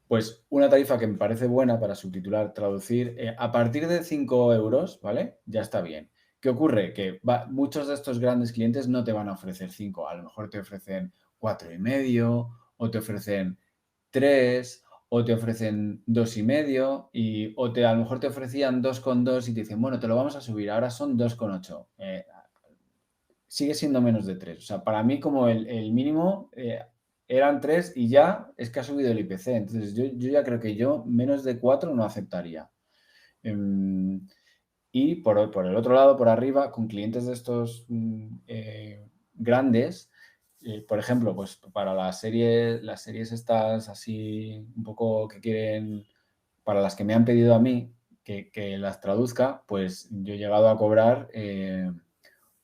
pues una tarifa que me parece buena para subtitular, traducir, a partir de 5 euros, ¿vale? Ya está bien. ¿Qué ocurre? Que muchos de estos grandes clientes no te van a ofrecer 5, a lo mejor te ofrecen 4,5 o te ofrecen 3 o te ofrecen 2,5 o a lo mejor te ofrecían 2,2 y te dicen, bueno, te lo vamos a subir, ahora son 2,8. Sigue siendo menos de 3. O sea, para mí como el mínimo eran 3 y ya es que ha subido el IPC. Entonces yo ya creo que yo menos de 4 no aceptaría. Y por el otro lado, por arriba, con clientes de estos grandes, por ejemplo, pues para las series estas así un poco que quieren, para las que me han pedido a mí que las traduzca, pues yo he llegado a cobrar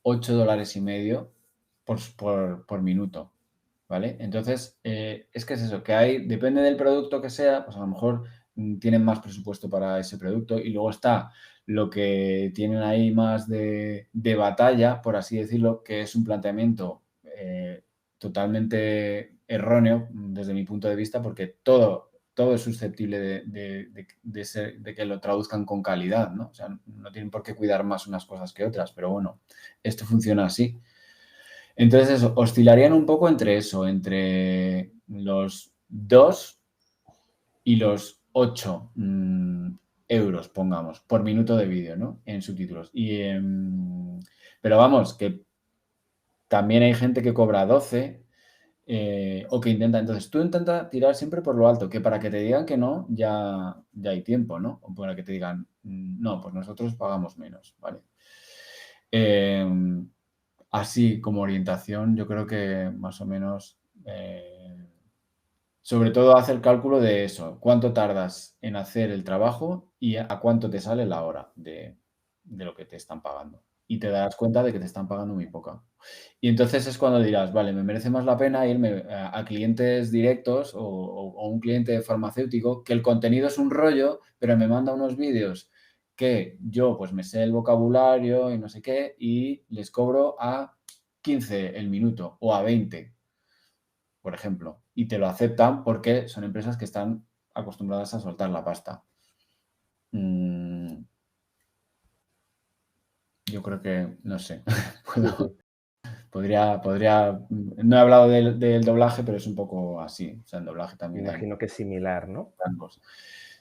$8.50 por minuto, ¿vale? Entonces, es que es eso, que depende del producto que sea, pues a lo mejor tienen más presupuesto para ese producto y luego está lo que tienen ahí más de batalla, por así decirlo, que es un planteamiento totalmente erróneo desde mi punto de vista, porque todo es susceptible de que lo traduzcan con calidad, ¿no? O sea, no tienen por qué cuidar más unas cosas que otras, pero bueno, esto funciona así. Entonces, eso, oscilarían un poco entre eso, entre los 2 y los 8 euros, pongamos, por minuto de vídeo, ¿no? En subtítulos. Pero vamos, que también hay gente que cobra 12 o que intenta. Entonces, tú intenta tirar siempre por lo alto, que para que te digan que no, ya hay tiempo, ¿no? O para que te digan, no, pues nosotros pagamos menos, ¿vale? Así como orientación, yo creo que más o menos, sobre todo hace el cálculo de eso, cuánto tardas en hacer el trabajo y a cuánto te sale la hora de lo que te están pagando. Y te darás cuenta de que te están pagando muy poca. Y entonces es cuando dirás, vale, me merece más la pena irme a clientes directos o un cliente farmacéutico que el contenido es un rollo, pero me manda unos vídeos que yo pues me sé el vocabulario y no sé qué y les cobro a 15 el minuto o a 20, por ejemplo. Y te lo aceptan porque son empresas que están acostumbradas a soltar la pasta. Yo creo que, no sé, podría, no he hablado del doblaje, pero es un poco así. O sea, en doblaje también Me imagino que es similar, ¿no? rangos.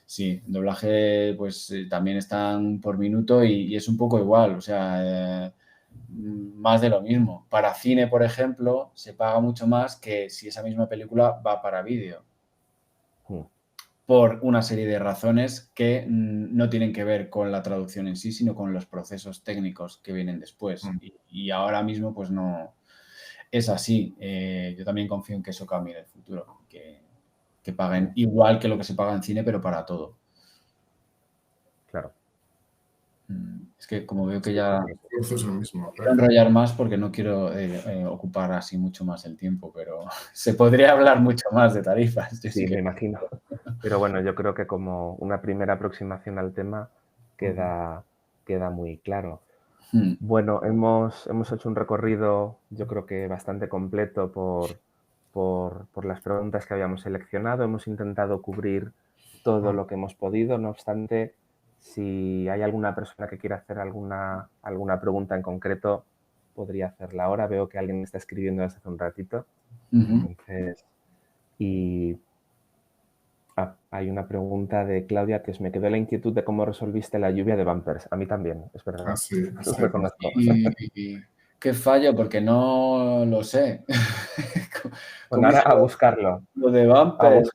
Sí, en doblaje pues también están por minuto y es un poco igual, o sea, más de lo mismo. Para cine, por ejemplo, se paga mucho más que si esa misma película va para vídeo. Por una serie de razones que no tienen que ver con la traducción en sí, sino con los procesos técnicos que vienen después. Y ahora mismo, pues no es así. Yo también confío en que eso cambie en el futuro, que paguen igual que lo que se paga en cine, pero para todo. Claro. Es que como veo que ya Es lo mismo, quiero enrollar más porque no quiero ocupar así mucho más el tiempo, pero se podría hablar mucho más de tarifas. Sí, me imagino. Pero bueno, yo creo que como una primera aproximación al tema queda muy claro. Bueno, hemos hecho un recorrido, yo creo que bastante completo por las preguntas que habíamos seleccionado. Hemos intentado cubrir todo lo que hemos podido. No obstante, si hay alguna persona que quiera hacer alguna pregunta en concreto, podría hacerla ahora. Veo que alguien me está escribiendo desde hace un ratito. Entonces, hay una pregunta de Claudia que me quedó la inquietud de cómo resolviste la lluvia de bumpers. A mí también, es verdad. Sí. Lo reconozco. Qué fallo, porque no lo sé. Bueno, ahora a buscarlo. Lo de bumpers.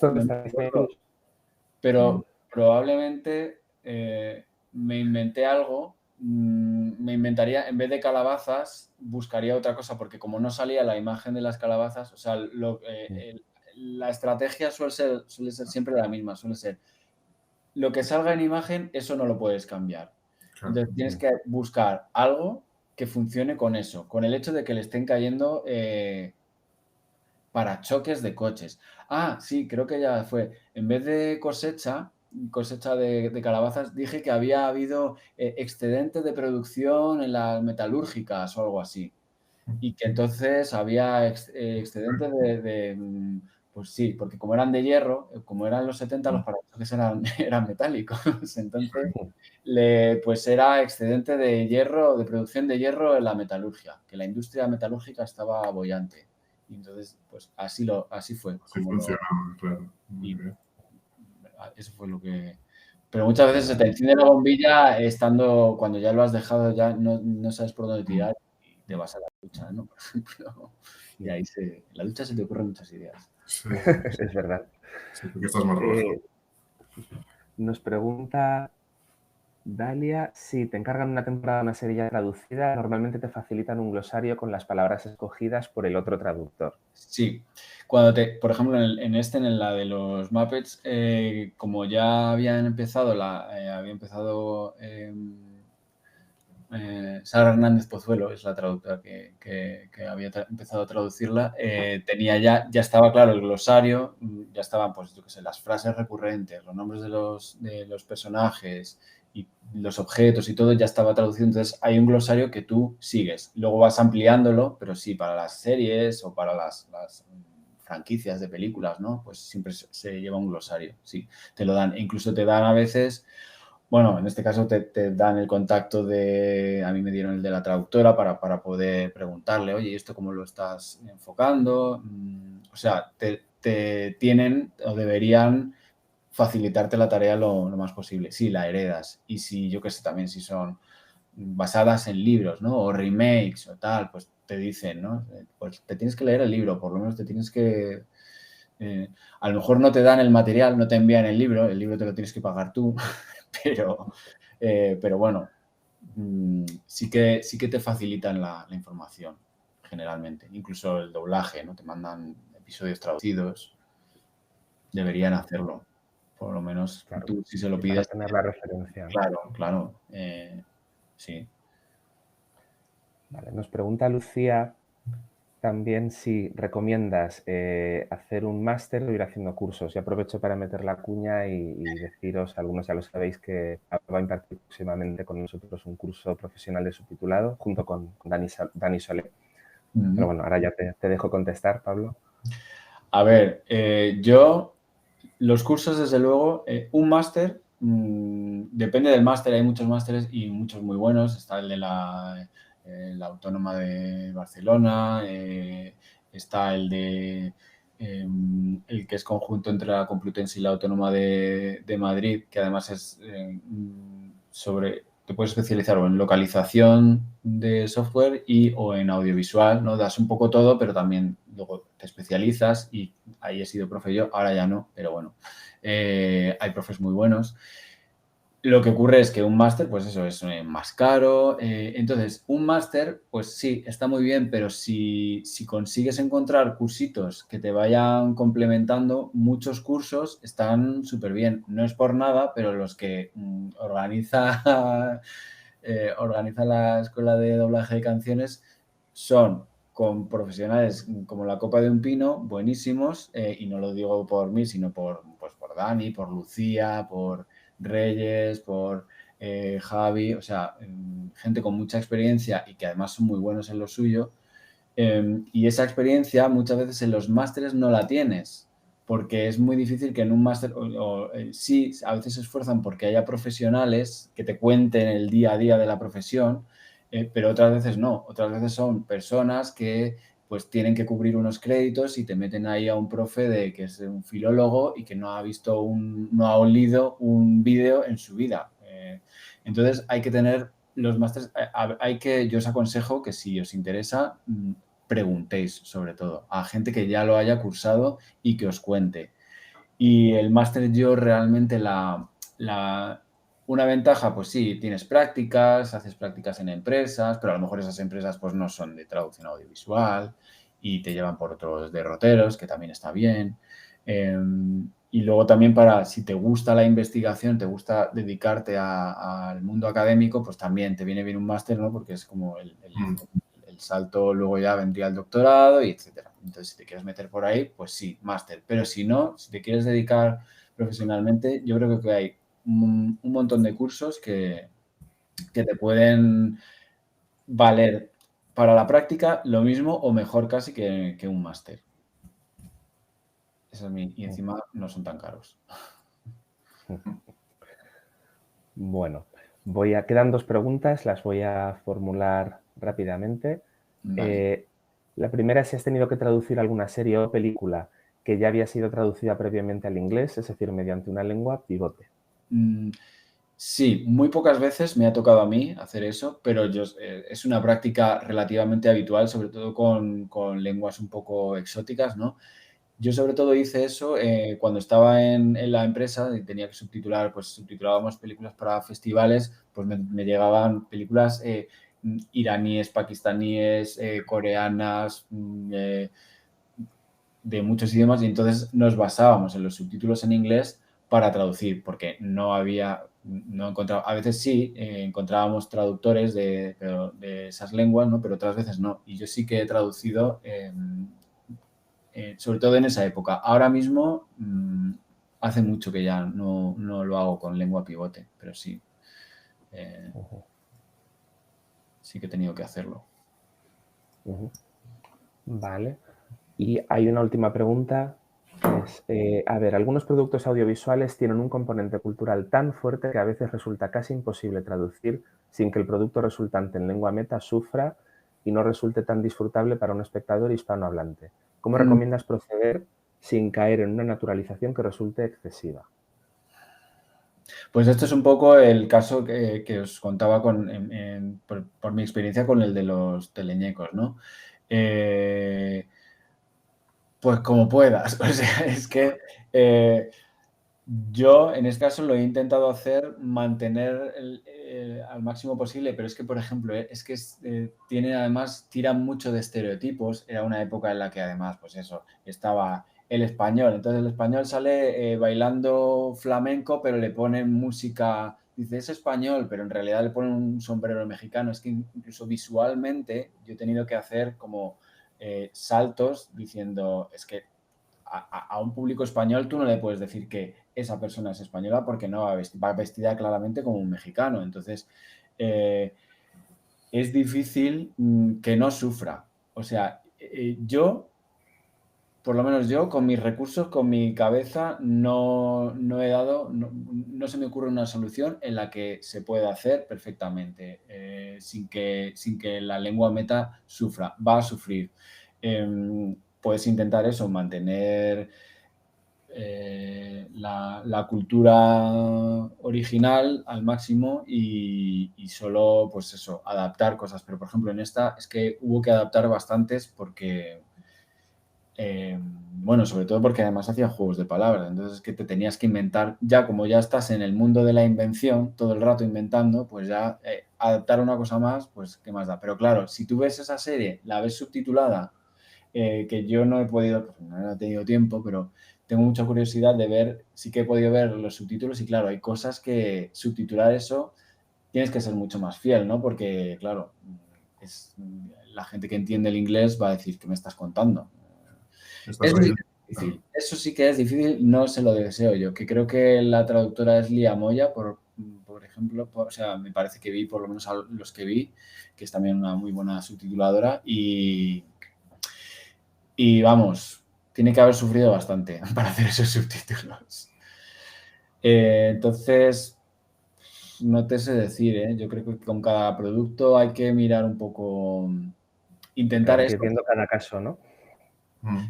A buscarlo. Pero probablemente me inventé algo. Me inventaría, en vez de calabazas, buscaría otra cosa, porque como no salía la imagen de las calabazas, o sea, la estrategia suele ser siempre la misma, suele ser lo que salga en imagen, eso no lo puedes cambiar. Claro. Entonces tienes que buscar algo que funcione con eso, con el hecho de que le estén cayendo parachoques de coches. Ah, sí, creo que ya fue. En vez de cosecha de calabazas, dije que había habido excedente de producción en las metalúrgicas o algo así. Y que entonces había excedente pues sí, porque como eran de hierro, como eran los 70, los parachoques eran metálicos. Entonces, pues era excedente de hierro, de producción de hierro en la metalurgia, que la industria metalúrgica estaba boyante. Y entonces, pues así fue. Sí funcionaba, claro. Muy bien. Eso fue lo que... Pero muchas veces se te enciende la bombilla estando, cuando ya lo has dejado, ya no sabes por dónde tirar y te vas a la ducha, ¿no? Por ejemplo. Y ahí en la ducha se te ocurren muchas ideas. Sí, Es verdad. sí, porque estás más relajado. Nos pregunta Dalia, si te encargan una temporada de una serie ya traducida, normalmente te facilitan un glosario con las palabras escogidas por el otro traductor. Sí, por ejemplo, en la de los Muppets, como ya había empezado Sara Hernández Pozuelo, es la traductora que había empezado a traducirla, ya estaba claro el glosario, ya estaban, pues, yo qué sé, las frases recurrentes, los nombres de los personajes y los objetos y todo ya estaba traducido. Entonces, hay un glosario que tú sigues. Luego vas ampliándolo, pero sí, para las series o para las franquicias de películas, ¿no? Pues siempre se lleva un glosario, sí, te lo dan. E incluso te dan a veces... Bueno, en este caso te dan el contacto a mí me dieron el de la traductora para poder preguntarle, oye, ¿esto cómo lo estás enfocando? O sea, te tienen o deberían facilitarte la tarea lo más posible. Si la heredas y si, yo qué sé, también si son basadas en libros, ¿no? O remakes o tal, pues te dicen, ¿no? Pues te tienes que leer el libro, por lo menos te tienes que... a lo mejor no te dan el material, no te envían el libro te lo tienes que pagar tú, pero bueno, sí que te facilitan la información generalmente, incluso el doblaje, ¿no? Te mandan episodios traducidos, deberían hacerlo, por lo menos Claro. tú si se lo Y para pides. tener la referencia. Claro, sí. Vale, nos pregunta Lucía también si recomiendas hacer un máster o ir haciendo cursos. Y aprovecho para meter la cuña y deciros, algunos ya lo sabéis, que va a impartir próximamente con nosotros un curso profesional de subtitulado junto con Dani Solé. Pero bueno, ahora ya te dejo contestar, Pablo. A ver, los cursos, desde luego, un máster, depende del máster, hay muchos másteres y muchos muy buenos. Está el de la Autónoma de Barcelona, está el el que es conjunto entre la Complutense y la Autónoma de Madrid, que además es te puedes especializar o en localización de software o en audiovisual, ¿no? Das un poco todo, pero también luego te especializas y ahí he sido profe yo, ahora ya no, pero bueno, hay profes muy buenos. Lo que ocurre es que un máster, pues eso, es más caro. Entonces, un máster, pues sí, está muy bien, pero si consigues encontrar cursitos que te vayan complementando, muchos cursos están súper bien. No es por nada, pero los que organiza la Escuela de Doblaje de Canciones son con profesionales como la copa de un pino, buenísimos, y no lo digo por mí, sino por Dani, por Lucía, por Reyes, por Javi, o sea, gente con mucha experiencia y que además son muy buenos en lo suyo. Y esa experiencia muchas veces en los másteres no la tienes, porque es muy difícil que en un máster, sí, a veces se esfuerzan porque haya profesionales que te cuenten el día a día de la profesión, pero otras veces no, otras veces son personas que pues tienen que cubrir unos créditos y te meten ahí a un profe que es un filólogo y que no ha olido un vídeo en su vida. Entonces hay que tener los másteres, yo os aconsejo que si os interesa, preguntéis sobre todo a gente que ya lo haya cursado y que os cuente. Y el máster yo realmente una ventaja, pues sí, tienes prácticas, haces prácticas en empresas, pero a lo mejor esas empresas pues no son de traducción audiovisual y te llevan por otros derroteros, que también está bien. Y luego también si te gusta la investigación, te gusta dedicarte al mundo académico, pues también te viene bien un máster, ¿no? Porque es como el salto, luego ya vendría el doctorado y etcétera. Entonces, si te quieres meter por ahí, pues sí, máster. Pero si no, si te quieres dedicar profesionalmente, yo creo que hay un montón de cursos que te pueden valer para la práctica lo mismo o mejor casi que un máster. Y encima no son tan caros. Bueno, quedan dos preguntas, las voy a formular rápidamente. Vale. La primera es si has tenido que traducir alguna serie o película que ya había sido traducida previamente al inglés, es decir, mediante una lengua pivote. Sí, muy pocas veces me ha tocado a mí hacer eso, pero es una práctica relativamente habitual, sobre todo con lenguas un poco exóticas, ¿no? Yo sobre todo hice eso cuando estaba en la empresa y tenía que subtitular, pues subtitulábamos películas para festivales, pues me llegaban películas iraníes, pakistaníes, coreanas, de muchos idiomas, y entonces nos basábamos en los subtítulos en inglés para traducir, porque no encontraba, a veces sí, encontrábamos traductores de esas lenguas, ¿no? Pero otras veces no. Y yo sí que he traducido, sobre todo en esa época. Ahora mismo, hace mucho que ya no lo hago con lengua pivote, pero sí, sí que he tenido que hacerlo. Vale. Y hay una última pregunta. A ver, algunos productos audiovisuales tienen un componente cultural tan fuerte que a veces resulta casi imposible traducir sin que el producto resultante en lengua meta sufra y no resulte tan disfrutable para un espectador hispanohablante. ¿Cómo recomiendas proceder sin caer en una naturalización que resulte excesiva? Pues esto es un poco el caso que os contaba por mi experiencia con el de los teleñecos, ¿no? Pues como puedas. O sea, es que yo en este caso lo he intentado hacer, mantener al máximo posible, pero es que, por ejemplo, es que tira mucho de estereotipos. Era una época en la que además, pues eso, estaba el español. Entonces el español sale bailando flamenco, pero le ponen música, dice, es español, pero en realidad le ponen un sombrero mexicano. Es que incluso visualmente yo he tenido que hacer como saltos diciendo, es que a un público español tú no le puedes decir que esa persona es española porque no va vestida claramente como un mexicano. Entonces, es difícil que no sufra. O sea, por lo menos yo, con mis recursos, con mi cabeza, no se me ocurre una solución en la que se pueda hacer perfectamente, sin que la lengua meta sufra. Va a sufrir. Puedes intentar eso, mantener la cultura original al máximo y solo, pues eso, adaptar cosas. Pero, por ejemplo, en esta es que hubo que adaptar bastantes porque, bueno, sobre todo porque además hacían juegos de palabras. Entonces es que te tenías que inventar, ya como ya estás en el mundo de la invención, todo el rato inventando, pues ya adaptar una cosa más, pues qué más da. Pero claro, si tú ves esa serie, la ves subtitulada, que yo no he podido, pues no he tenido tiempo, pero tengo mucha curiosidad de ver, sí que he podido ver los subtítulos y claro, hay cosas que subtitular eso tienes que ser mucho más fiel, ¿no? Porque, claro, la gente que entiende el inglés va a decir, ¿qué me estás contando? Estás oyendo. Difícil. Eso sí que es difícil, no se lo deseo yo, que creo que la traductora es Lía Moya, por ejemplo, o sea, me parece que vi, por lo menos a los que vi, que es también una muy buena subtituladora y vamos, tiene que haber sufrido bastante para hacer esos subtítulos. Entonces, no te sé decir, ¿eh? Yo creo que con cada producto hay que mirar un poco, intentar Claro, eso. ir viendo cada caso, ¿no?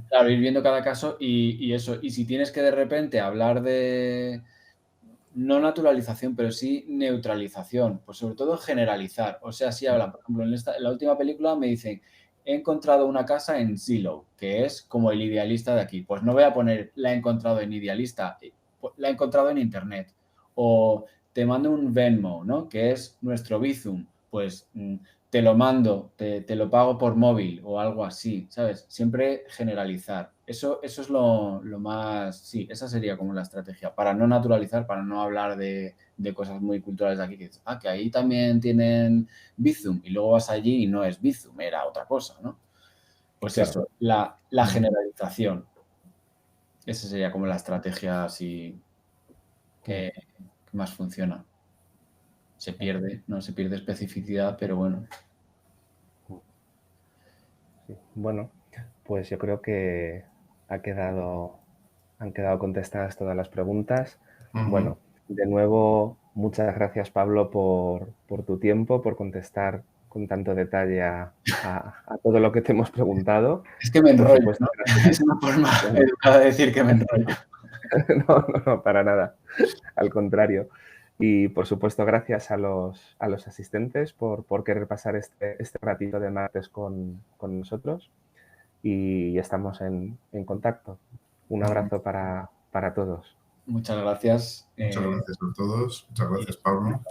Claro, ir viendo cada caso y eso. Y si tienes que de repente hablar de, no naturalización, pero sí neutralización, pues sobre todo generalizar. O sea, si hablan, por ejemplo, en la última película me dicen, he encontrado una casa en Silo, que es como el idealista de aquí. Pues no voy a poner, la he encontrado en idealista, la he encontrado en internet. O te mando un Venmo, ¿no? Que es nuestro Bizum. Pues te lo mando, te lo pago por móvil o algo así, ¿sabes? Siempre generalizar. Eso es lo más, sí, esa sería como la estrategia, para no naturalizar, para no hablar de cosas muy culturales de aquí, que dices, que ahí también tienen Bizum, y luego vas allí y no es Bizum, era otra cosa, ¿no? Pues Claro. eso, la generalización. Esa sería como la estrategia así que más funciona. Se pierde, no se pierde especificidad, pero bueno. Sí. Bueno, pues yo creo que han quedado contestadas todas las preguntas. Bueno, de nuevo, muchas gracias, Pablo, por tu tiempo, por contestar con tanto detalle a todo lo que te hemos preguntado. Es que me enrollo, supuesto, ¿no? Es una forma educada de decir que me enrollo. No, para nada. Al contrario. Y, por supuesto, gracias a los asistentes por querer pasar este ratito de martes con nosotros. Y estamos en contacto. Un abrazo para todos. Muchas gracias. Muchas gracias a todos. Muchas gracias, Pablo.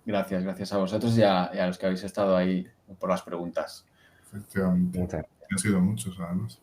Gracias a vosotros y a los que habéis estado ahí por las preguntas. Efectivamente. Muchas gracias. Han sido muchos, además.